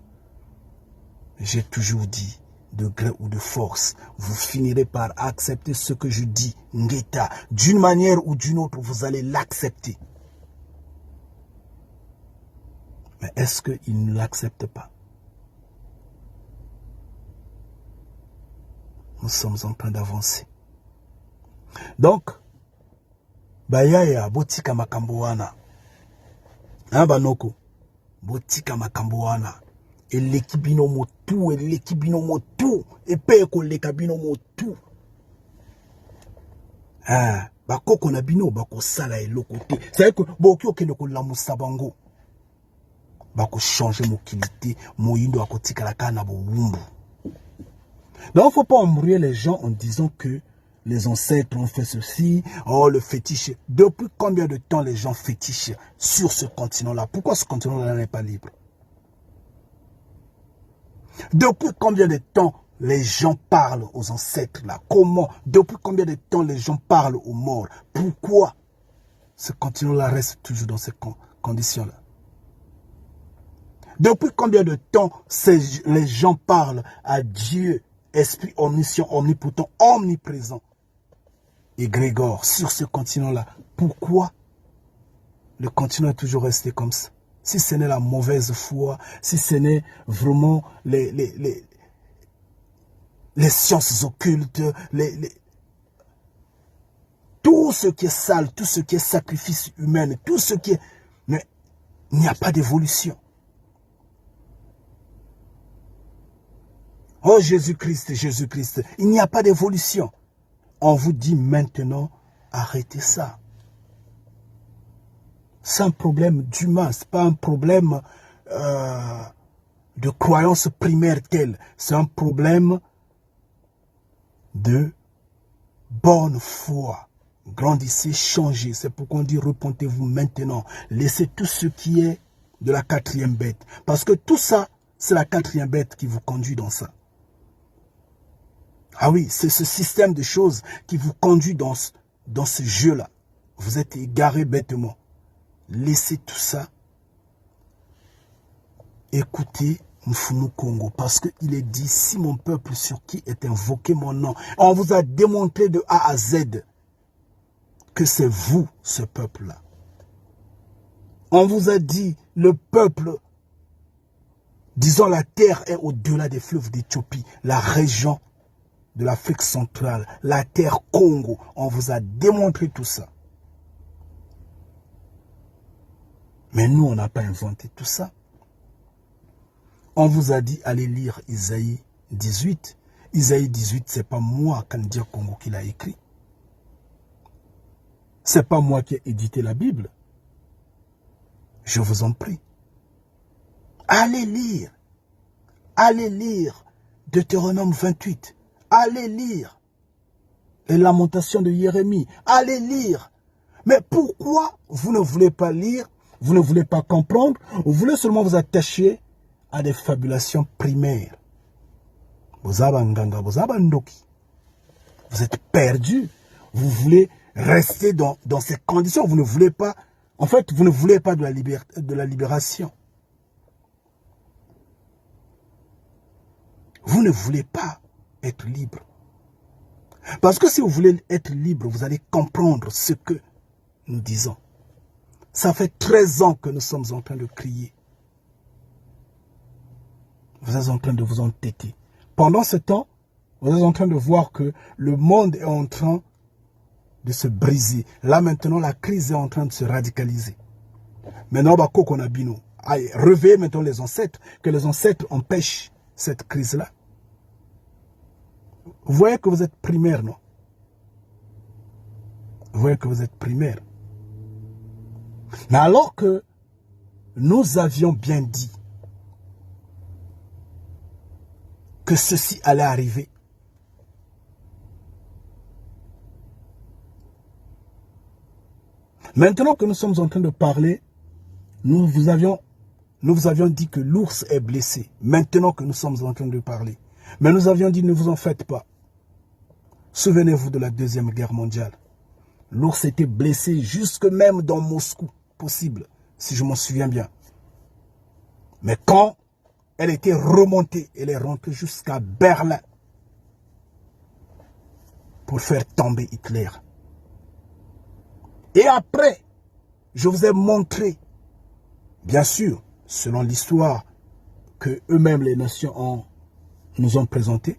J'ai toujours dit, de gré ou de force, vous finirez par accepter ce que je dis, Ngeta. D'une manière ou d'une autre, vous allez l'accepter. Mais est-ce qu'ils ne l'acceptent pas? Nous sommes en train d'avancer. Donc, Bayaya, Botika Makamboana, Banoko, botika makambo wana. Eleki bino motu, eleki bino motu, epe koleka bino motu. Ah, bakoko na bino bako sala eloko te. C'est que boki okende ko lamusa bango. Bako changer mokilité, moyindo akotika la kana bo wumbu. Donc, il ne faut pas embrouiller les gens en disant que les ancêtres ont fait ceci, oh le fétiche. Depuis combien de temps les gens fétichent sur ce continent-là? Pourquoi ce continent-là n'est pas libre? Depuis combien de temps les gens parlent aux ancêtres là? Comment? Depuis combien de temps les gens parlent aux morts? Pourquoi ce continent-là reste toujours dans ces conditions-là? Depuis combien de temps les gens parlent à Dieu, Esprit omniscient, omnipotent, omniprésent, égrégore sur ce continent-là? Pourquoi le continent est toujours resté comme ça? Si ce n'est la mauvaise foi, si ce n'est vraiment les sciences occultes, tout ce qui est sale, tout ce qui est sacrifice humain, tout ce qui est... Mais il n'y a pas d'évolution. Oh Jésus-Christ, Jésus-Christ, il n'y a pas d'évolution. On vous dit maintenant, arrêtez ça. C'est un problème d'humain, ce n'est pas un problème de croyance primaire telle. C'est un problème de bonne foi. Grandissez, changez. C'est pourquoi on dit repentez-vous maintenant. Laissez tout ce qui est de la quatrième bête. Parce que tout ça, c'est la quatrième bête qui vous conduit dans ça. Ah oui, c'est ce système de choses qui vous conduit dans ce jeu-là. Vous êtes égaré bêtement. Laissez tout ça. Écoutez Mfumu Congo. Parce qu'il est dit, si mon peuple sur qui est invoqué mon nom, on vous a démontré de A à Z que c'est vous, ce peuple-là. On vous a dit, le peuple, disons la terre est au-delà des fleuves d'Éthiopie, la région de l'Afrique centrale, la terre Congo. On vous a démontré tout ça. Mais nous, on n'a pas inventé tout ça. On vous a dit, allez lire Isaïe 18. Isaïe 18, c'est pas moi, Kandia Congo, qui l'a écrit. C'est pas moi qui ai édité la Bible. Je vous en prie. Allez lire. Allez lire Deutéronome 28. Allez lire les lamentations de Jérémie. Allez lire. Mais pourquoi vous ne voulez pas lire? Vous ne voulez pas comprendre? Vous voulez seulement vous attacher à des fabulations primaires. Vous êtes perdu. Vous voulez rester dans ces conditions. Vous ne voulez pas, en fait, vous ne voulez pas de la libération. Vous ne voulez pas être libre. Parce que si vous voulez être libre, vous allez comprendre ce que nous disons. Ça fait 13 ans que nous sommes en train de crier. Vous êtes en train de vous entêter. Pendant ce temps, vous êtes en train de voir que le monde est en train de se briser. Là maintenant, la crise est en train de se radicaliser. Maintenant, réveillez maintenant les ancêtres, que les ancêtres empêchent cette crise-là. Vous voyez que vous êtes primaire, non? Vous voyez que vous êtes primaire. Mais alors que nous avions bien dit que ceci allait arriver, maintenant que nous sommes en train de parler, nous vous avions dit que l'ours est blessé. Maintenant que nous sommes en train de parler. Mais nous avions dit, ne vous en faites pas. Souvenez-vous de la Deuxième Guerre mondiale. L'ours était blessé jusque même dans Moscou, possible, si je m'en souviens bien. Mais quand elle était remontée, elle est rentrée jusqu'à Berlin pour faire tomber Hitler. Et après, je vous ai montré, bien sûr, selon l'histoire que eux-mêmes les nations nous ont présenté,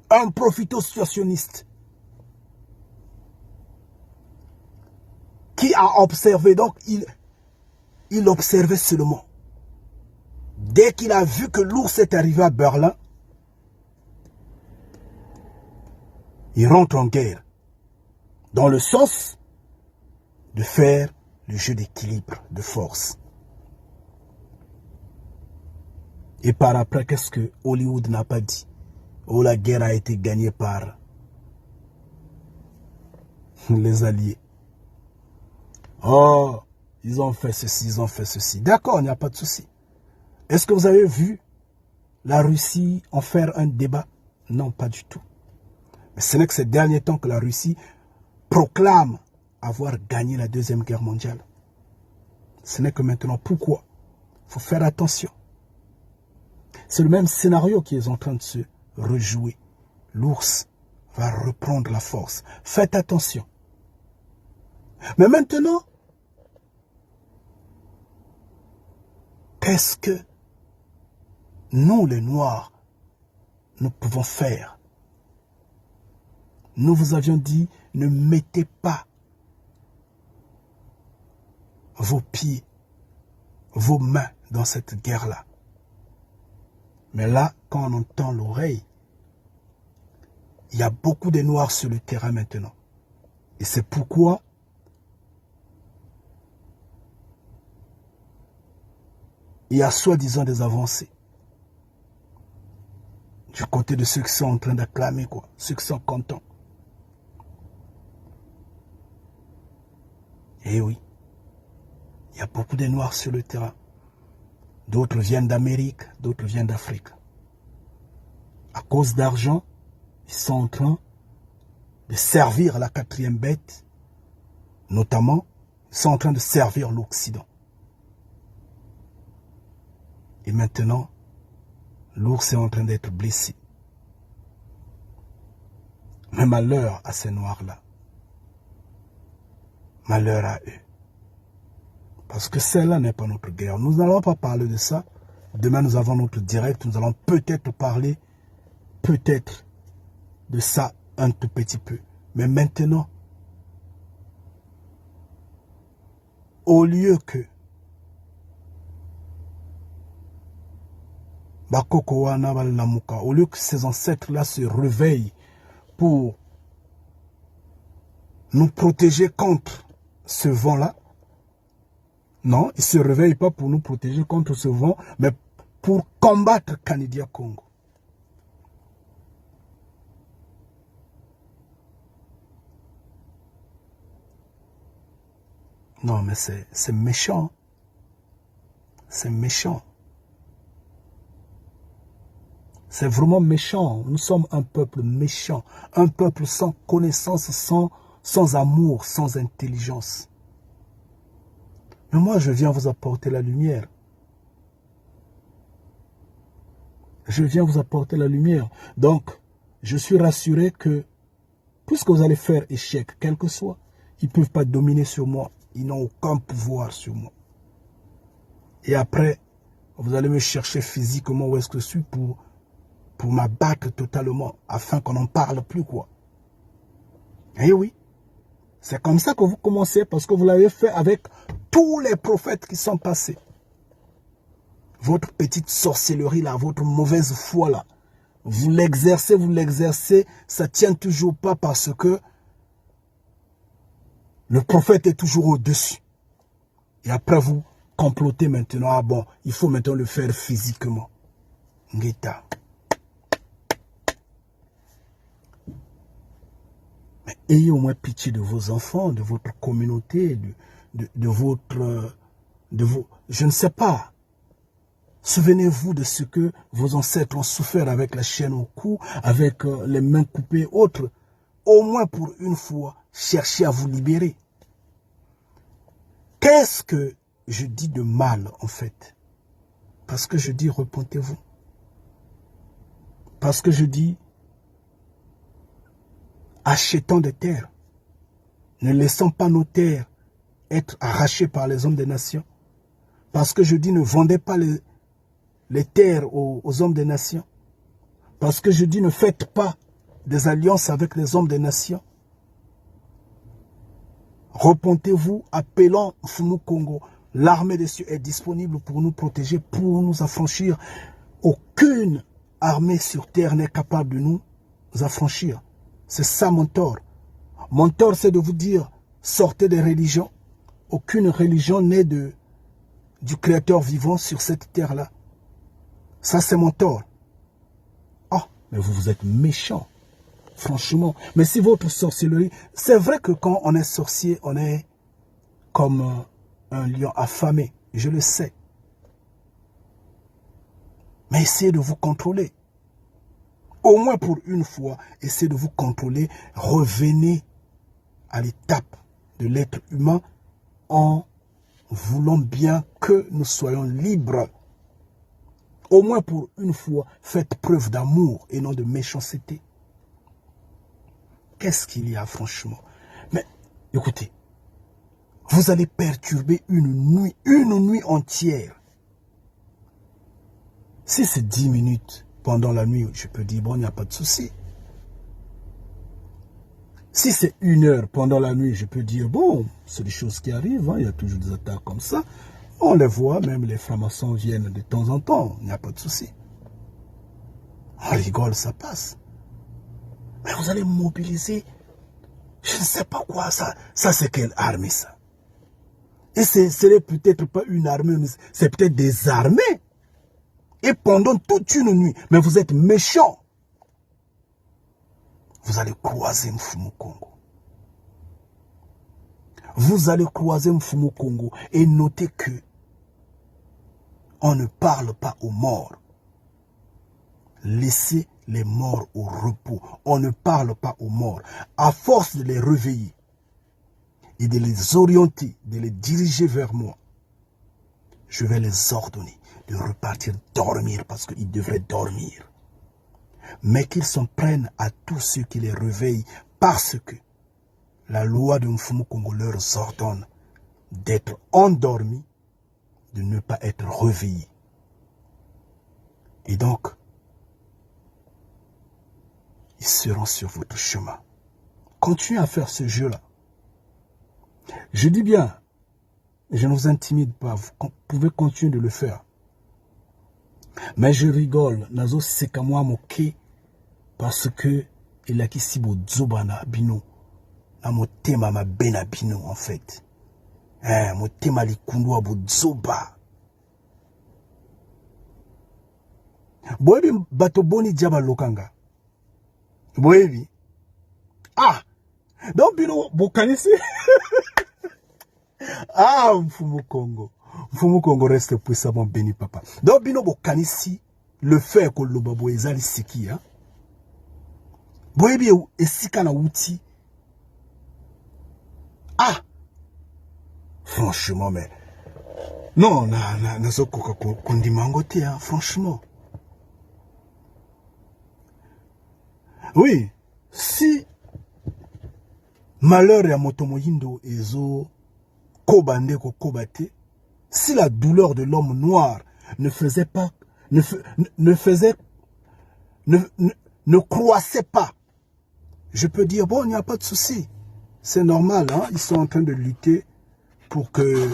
un profito-situationniste qui a observé, donc il observait seulement. Dès qu'il a vu que l'ours est arrivé à Berlin, il rentre en guerre. Dans le sens de faire le jeu d'équilibre, de force. Et par après, qu'est-ce que Hollywood n'a pas dit? Oh, la guerre a été gagnée par les Alliés. Oh, ils ont fait ceci, ils ont fait ceci. D'accord, il n'y a pas de souci. Est-ce que vous avez vu la Russie en faire un débat? Non, pas du tout. Mais ce n'est que ces derniers temps que la Russie proclame avoir gagné la Deuxième Guerre mondiale. Ce n'est que maintenant. Pourquoi? Il faut faire attention. C'est le même scénario qui est en train de se rejouer. L'ours va reprendre la force. Faites attention. Mais maintenant, qu'est-ce que nous, les Noirs, nous pouvons faire? Nous vous avions dit, ne mettez pas vos pieds, vos mains dans cette guerre-là. Mais là, quand on entend l'oreille, il y a beaucoup de Noirs sur le terrain maintenant. Et c'est pourquoi il y a soi-disant des avancées. Du côté de ceux qui sont en train d'acclamer, quoi. Ceux qui sont contents. Eh oui. Il y a beaucoup de Noirs sur le terrain. D'autres viennent d'Amérique, d'autres viennent d'Afrique. À cause d'argent, ils sont en train de servir la quatrième bête. Notamment, ils sont en train de servir l'Occident. Et maintenant, l'ours est en train d'être blessé. Mais malheur à ces Noirs-là. Malheur à eux. Parce que celle-là n'est pas notre guerre. Nous n'allons pas parler de ça. Demain, nous avons notre direct. Nous allons peut-être parler, peut-être, de ça un tout petit peu. Mais maintenant, au lieu que au lieu que ces ancêtres-là se réveillent pour nous protéger contre ce vent-là, non, ils ne se réveillent pas pour nous protéger contre ce vent, mais pour combattre Kanidia Congo. Non, mais c'est méchant. C'est méchant. C'est vraiment méchant. Nous sommes un peuple méchant. Un peuple sans connaissance, sans amour, sans intelligence. Mais moi, je viens vous apporter la lumière. Je viens vous apporter la lumière. Donc, je suis rassuré que, puisque vous allez faire échec, quel que soit, ils ne peuvent pas dominer sur moi. Ils n'ont aucun pouvoir sur moi. Et après, vous allez me chercher physiquement où est-ce que je suis pour m'abattre totalement, afin qu'on n'en parle plus, quoi. Eh oui. C'est comme ça que vous commencez, parce que vous l'avez fait avec tous les prophètes qui sont passés. Votre petite sorcellerie là, votre mauvaise foi là, vous l'exercez, ça ne tient toujours pas parce que le prophète est toujours au-dessus. Et après vous complotez maintenant, ah bon, il faut maintenant le faire physiquement. Ngeta. Mais ayez au moins pitié de vos enfants, de votre communauté, de vos... Je ne sais pas. Souvenez-vous de ce que vos ancêtres ont souffert avec la chaîne au cou, avec les mains coupées, autres. Au moins pour une fois, cherchez à vous libérer. Qu'est-ce que je dis de mal, en fait? Parce que je dis repentez-vous. Parce que je dis achetons des terres. Ne laissons pas nos terres être arrachées par les hommes des nations. Parce que je dis ne vendez pas les terres aux hommes des nations. Parce que je dis ne faites pas des alliances avec les hommes des nations. Repentez-vous, appelant Fumu Congo L'armée des cieux est disponible pour nous protéger, pour nous affranchir. Aucune armée sur terre n'est capable de nous affranchir. C'est ça mon tort. Mon tort, c'est de vous dire, sortez des religions. Aucune religion n'est du Créateur vivant sur cette terre-là. Ça, c'est mon tort. Oh, mais vous êtes méchants. Franchement. Mais si votre sorcellerie... C'est vrai que quand on est sorcier, on est comme un lion affamé. Je le sais. Mais essayez de vous contrôler. Au moins pour une fois, essayez de vous contrôler. Revenez à l'étape de l'être humain en voulant bien que nous soyons libres. Au moins pour une fois, faites preuve d'amour et non de méchanceté. Qu'est-ce qu'il y a franchement? Mais écoutez, vous allez perturber une nuit entière. Si c'est 10 minutes pendant la nuit, je peux dire, bon, il n'y a pas de souci. Si c'est 1 heure pendant la nuit, je peux dire, bon, c'est des choses qui arrivent, hein, il y a toujours des attaques comme ça. On les voit, même les francs-maçons viennent de temps en temps, il n'y a pas de souci. On rigole, ça passe. Mais vous allez mobiliser, je ne sais pas quoi, ça c'est quelle armée ça? Et ce n'est peut-être pas une armée, mais c'est peut-être des armées. Et pendant toute une nuit, mais vous êtes méchants. Vous allez croiser Mfumu Kongo. Vous allez croiser Mfumu Kongo et notez que on ne parle pas aux morts. Laissez les morts au repos. On ne parle pas aux morts. À force de les réveiller et de les orienter, de les diriger vers moi, je vais les ordonner de repartir dormir parce qu'ils devraient dormir. Mais qu'ils s'en prennent à tous ceux qui les réveillent parce que la loi de Mfumu Kongo leur ordonne d'être endormis, de ne pas être réveillés. Et donc, ils seront sur votre chemin. Continuez à faire ce jeu-là. Je dis bien, je ne vous intimide pas, vous pouvez continuer de le faire. Mais je rigole, nazo sekamwa moke, parce que il a kisi bo zobana bino, na motema ma bena bino en fait. Motema likundwa bo zoba. Boebi bato boni diaba lokanga. Boebi. Ah! Donc bino bokanisi. Ah, Mfumu Kongo. Mfumu Kongo reste puissamment béni, papa. Donc, bino bokanisi, le fait que le babo ezali siki, hein. Boyebi esika na outi. Ah! Franchement, mais. Non, na zokoka kondimangote, hein, franchement. Oui, si malheur ya motomoyindo ezo kobande ko kobate, si la douleur de l'homme noir ne croissait pas, je peux dire, bon, il n'y a pas de souci. C'est normal, hein? Ils sont en train de lutter pour que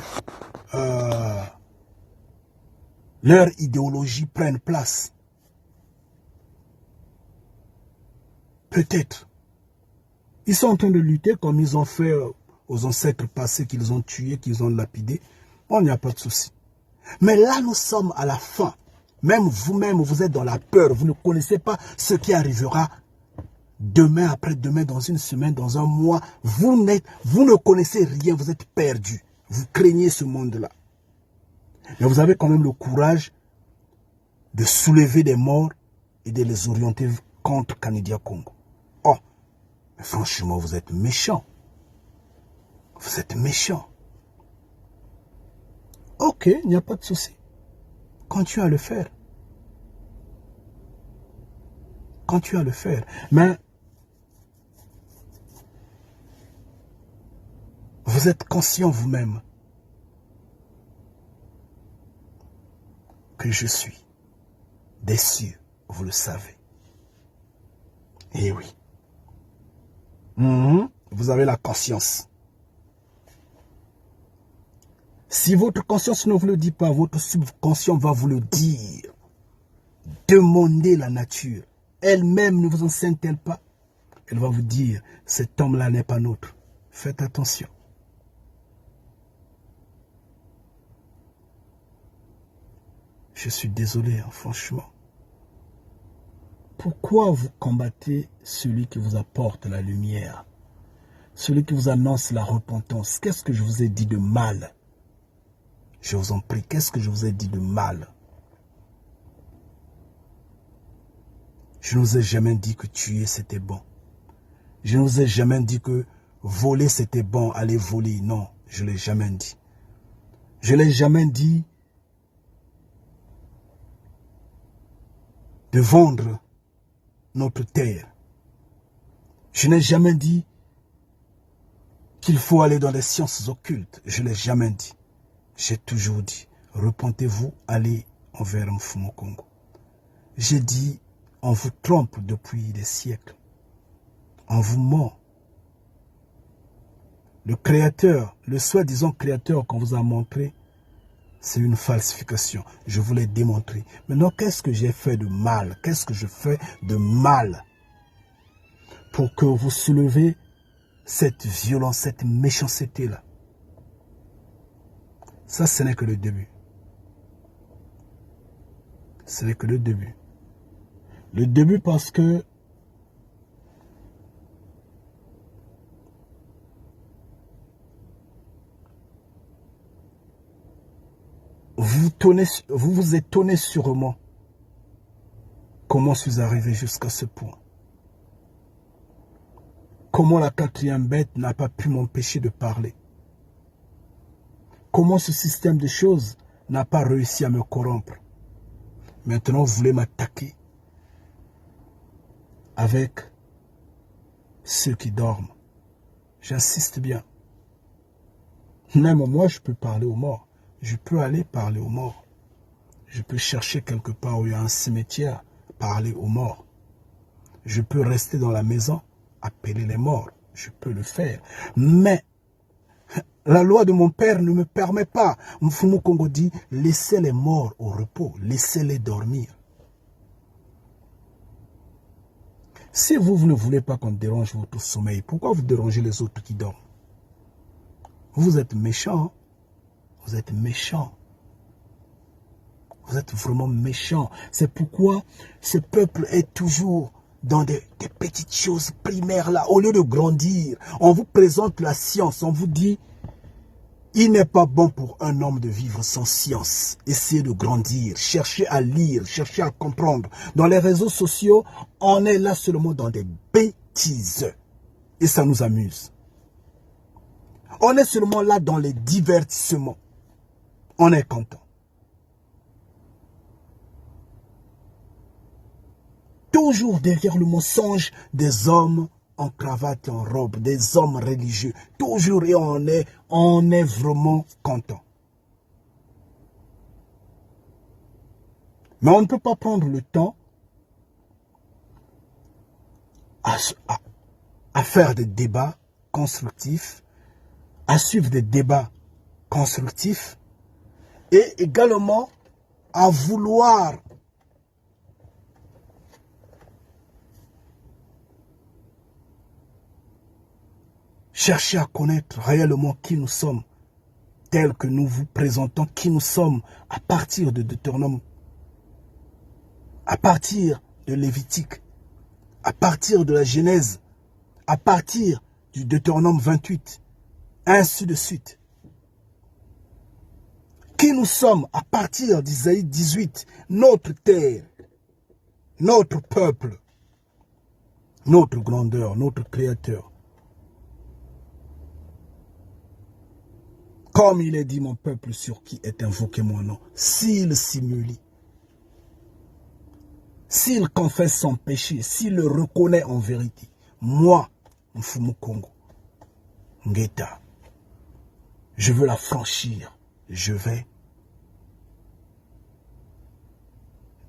leur idéologie prenne place. Peut-être. Ils sont en train de lutter comme ils ont fait aux ancêtres passés qu'ils ont tués, qu'ils ont lapidés. Bon, il n'y a pas de souci. Mais là, nous sommes à la fin. Même vous-même, vous êtes dans la peur. Vous ne connaissez pas ce qui arrivera demain, après-demain, dans une semaine, dans un mois. Vous ne connaissez rien. Vous êtes perdu. Vous craignez ce monde-là. Mais vous avez quand même le courage de soulever des morts et de les orienter contre Kanidia Congo. Oh, mais franchement, vous êtes méchants. Vous êtes méchants. Ok, il n'y a pas de souci. Continuez à le faire. Continuez à le faire. Mais vous êtes conscient vous-même que je suis des cieux, vous le savez. Eh oui. Vous avez la conscience. Si votre conscience ne vous le dit pas, votre subconscient va vous le dire. Demandez la nature. Elle-même ne vous enseigne-t-elle pas? Elle va vous dire, cet homme-là n'est pas nôtre. Faites attention. Je suis désolé, hein, franchement. Pourquoi vous combattez celui qui vous apporte la lumière? Celui qui vous annonce la repentance? Qu'est-ce que je vous ai dit de mal? Je vous en prie, qu'est-ce que je vous ai dit de mal? Je ne vous ai jamais dit que tuer c'était bon. Je ne vous ai jamais dit que voler c'était bon, aller voler. Non, je ne l'ai jamais dit. Je ne l'ai jamais dit de vendre notre terre. Je n'ai jamais dit qu'il faut aller dans les sciences occultes. Je ne l'ai jamais dit. J'ai toujours dit, repentez-vous, allez envers Mfumu Kongo. J'ai dit, on vous trompe depuis des siècles. On vous ment. Le créateur, le soi-disant créateur qu'on vous a montré, c'est une falsification. Je vous l'ai démontré. Maintenant, qu'est-ce que j'ai fait de mal? Qu'est-ce que je fais de mal pour que vous soulevez cette violence, cette méchanceté-là? Ça, ce n'est que le début. Ce n'est que le début. Le début parce que vous vous étonnez sûrement comment je suis arrivé jusqu'à ce point. Comment la quatrième bête n'a pas pu m'empêcher de parler. Comment ce système de choses n'a pas réussi à me corrompre. Maintenant, vous voulez m'attaquer avec ceux qui dorment. J'insiste bien. Même moi, je peux parler aux morts. Je peux aller parler aux morts. Je peux chercher quelque part où il y a un cimetière, parler aux morts. Je peux rester dans la maison, appeler les morts. Je peux le faire. Mais la loi de mon père ne me permet pas. Mfumu Kongo dit, laissez les morts au repos, laissez-les dormir. Si vous ne voulez pas qu'on dérange votre sommeil, pourquoi vous dérangez les autres qui dorment? Vous êtes méchants. Vous êtes méchants. Vous êtes vraiment méchants. C'est pourquoi ce peuple est toujours dans des petites choses primaires là. Au lieu de grandir, on vous présente la science. On vous dit, il n'est pas bon pour un homme de vivre sans science. Essayez de grandir, cherchez à lire, cherchez à comprendre. Dans les réseaux sociaux, on est là seulement dans des bêtises. Et ça nous amuse. On est seulement là dans les divertissements. On est content. Toujours derrière le mensonge des hommes en cravate et en robe, des hommes religieux. Toujours, et on est vraiment content. Mais on ne peut pas prendre le temps à faire des débats constructifs, à suivre des débats constructifs et également à vouloir chercher à connaître réellement qui nous sommes, tel que nous vous présentons qui nous sommes à partir de Deutéronome, à partir de Lévitique, à partir de la Genèse, à partir du Deutéronome 28, ainsi de suite. Qui nous sommes à partir d'Isaïe 18, notre terre, notre peuple, notre grandeur, notre créateur. Comme il est dit, mon peuple sur qui est invoqué mon nom, s'il simule, s'il confesse son péché, s'il le reconnaît en vérité, moi, Mfumu Kongo, Ngeta, je veux la franchir, je vais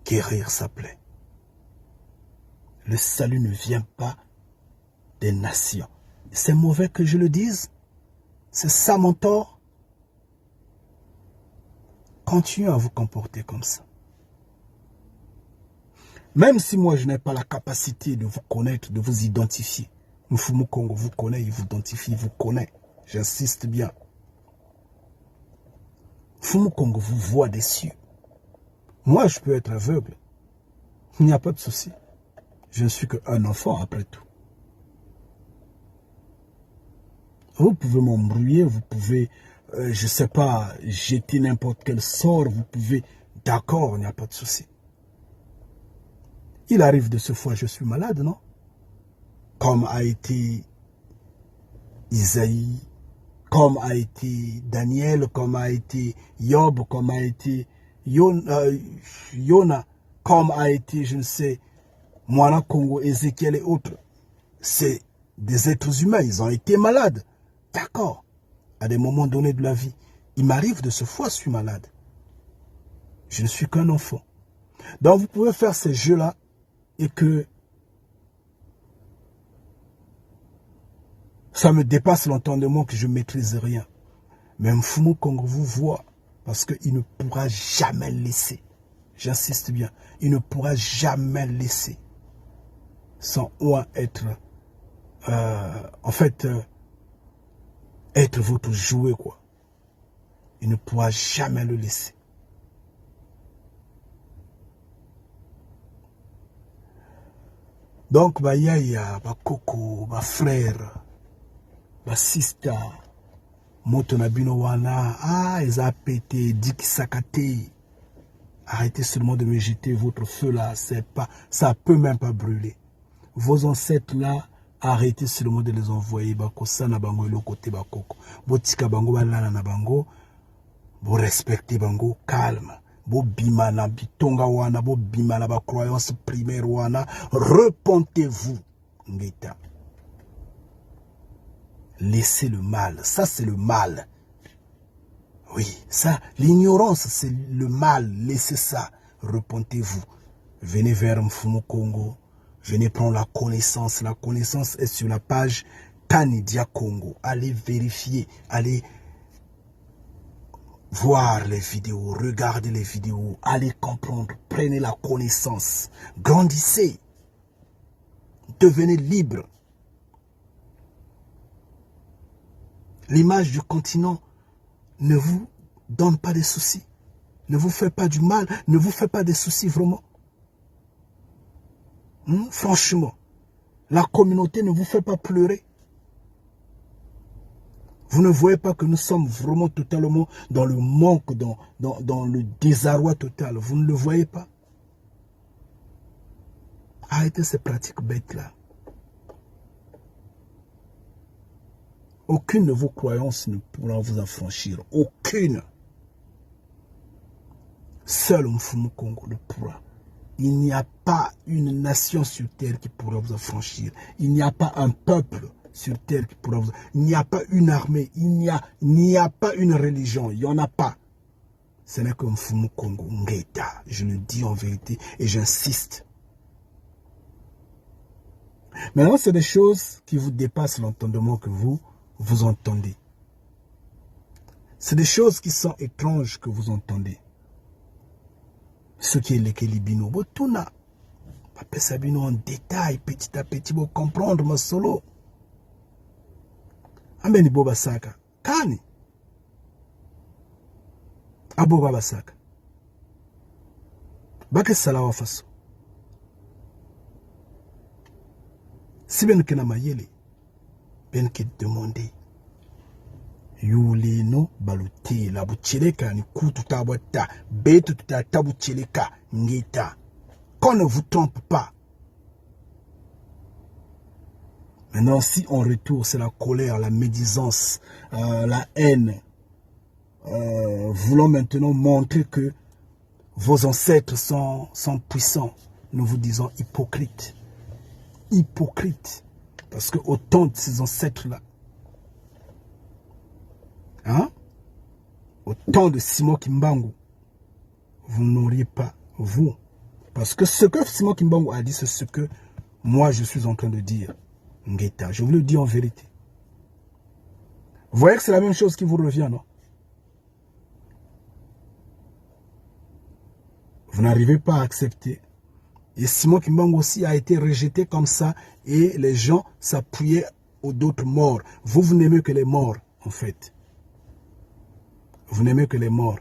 guérir sa plaie. Le salut ne vient pas des nations. C'est mauvais que je le dise? C'est ça mon tort? continuez à vous comporter comme ça. Même si moi, je n'ai pas la capacité de vous connaître, de vous identifier. Mfumu Congo vous connaît, il vous identifie, il vous connaît. J'insiste bien. Mfumu Congo vous voit des cieux. Moi, je peux être aveugle. Il n'y a pas de souci. Je ne suis qu'un enfant après tout. Vous pouvez m'embrouiller, vous pouvez, je ne sais pas, jeter n'importe quel sort, vous pouvez, d'accord, il n'y a pas de souci. Il arrive de ce fois, je suis malade, non? Comme a été Isaïe, comme a été Daniel, comme a été Job, comme a été Yona, comme a été, je ne sais, Moana Congo, Ézéchiel et autres. C'est des êtres humains, ils ont été malades. D'accord. À des moments donnés de la vie, il m'arrive de ce fois, je suis malade. Je ne suis qu'un enfant. Donc vous pouvez faire ces jeux-là et que ça me dépasse l'entendement que je ne maîtrise rien. Mais Mfumu Congo vous voit parce qu'il ne pourra jamais laisser. J'insiste bien. Il ne pourra jamais laisser sans moi être être votre jouet, quoi. Il ne pourra jamais le laisser. Donc, ba yaya, ba koko, ba frère, ba sister, moto na bino wana, ah, ils ont pété, diki sakate. Arrêtez seulement de me jeter votre feu là, c'est pas, ça peut même pas brûler. Vos ancêtres là, arrêtez seulement de les envoyer, bako sana bango le côté bakoko. Botika bango balana na bango, bo respectez bango, calme. Bo bima na bitonga wana, bo bima na ba croyance primaire wana, repentez-vous, ngeta. Laissez le mal, ça c'est le mal. Oui, ça, l'ignorance c'est le mal, laissez ça, repentez-vous. Venez vers Mfumu Congo, venez prendre la connaissance est sur la page Kanidia Congo. Allez vérifier, allez voir les vidéos, regardez les vidéos, allez comprendre, prenez la connaissance, grandissez, devenez libre. L'image du continent ne vous donne pas des soucis, ne vous fait pas du mal, ne vous fait pas des soucis vraiment. Franchement, la communauté ne vous fait pas pleurer. Vous ne voyez pas que nous sommes vraiment totalement dans le manque, dans le désarroi total. Vous ne le voyez pas. Arrêtez ces pratiques bêtes-là. Aucune de vos croyances ne pourra vous affranchir. Aucune. Seul Mfumu Congo le pourra. Il n'y a pas une nation sur terre qui pourra vous affranchir. Il n'y a pas un peuple sur terre qui pourra vous... Il n'y a pas une armée. Il n'y a pas une religion. Il n'y en a pas. Ce n'est que Mfumu Congo Ngeta. Je le dis en vérité et j'insiste. Maintenant, c'est des choses qui vous dépassent l'entendement que vous entendez. C'est des choses qui sont étranges que vous entendez. Ce qui est l'équilibre, botuna. Papa Sabino en détail, petit à petit, pour comprendre mon solo. Ameni Boba Saka. Kani. Abo Baba Saka. Bake Salawa Faso. Si bien que na mayele, bien que demander. Yule no balute la bucheleka ni kutu tabata betu tabu cheleka ngita. Qu'on ne vous trompe pas. Maintenant, si on retourne, c'est la colère, la médisance, la haine. Voulons maintenant montrer que vos ancêtres sont puissants. Nous vous disons hypocrites. Hypocrites. Parce que autant de ces ancêtres-là, hein? Autant de Simon Kimbangu, vous n'auriez pas, vous. Parce que ce que Simon Kimbangu a dit, c'est ce que moi je suis en train de dire. Ngeta, je vous le dis en vérité. Vous voyez que c'est la même chose qui vous revient, non? Vous n'arrivez pas à accepter. Et Simon Kimbangu aussi a été rejeté comme ça et les gens s'appuyaient aux d'autres morts. Vous n'aimez que les morts, en fait. Vous n'aimez que les morts.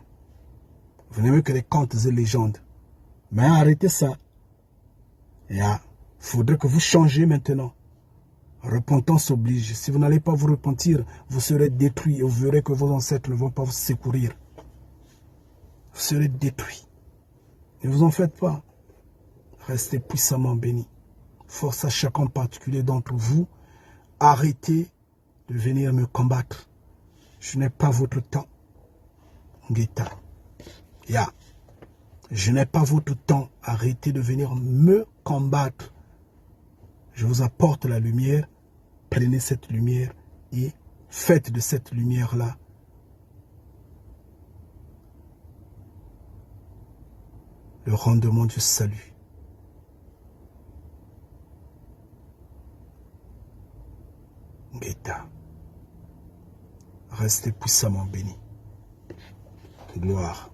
Vous n'aimez que les contes et légendes. Mais arrêtez ça. Il faudrait que vous changiez maintenant. Repentance oblige. Si vous n'allez pas vous repentir, vous serez détruits et vous verrez que vos ancêtres ne vont pas vous secourir. Vous serez détruits. Ne vous en faites pas. Restez puissamment bénis. Force à chacun particulier d'entre vous. Arrêtez de venir me combattre. Je n'ai pas votre temps. Ngeta. Je n'ai pas votre temps. Arrêtez de venir me combattre. Je vous apporte la lumière. Prenez cette lumière et faites de cette lumière-là le rendement du salut. Ngeta. Restez puissamment bénis. Gloire.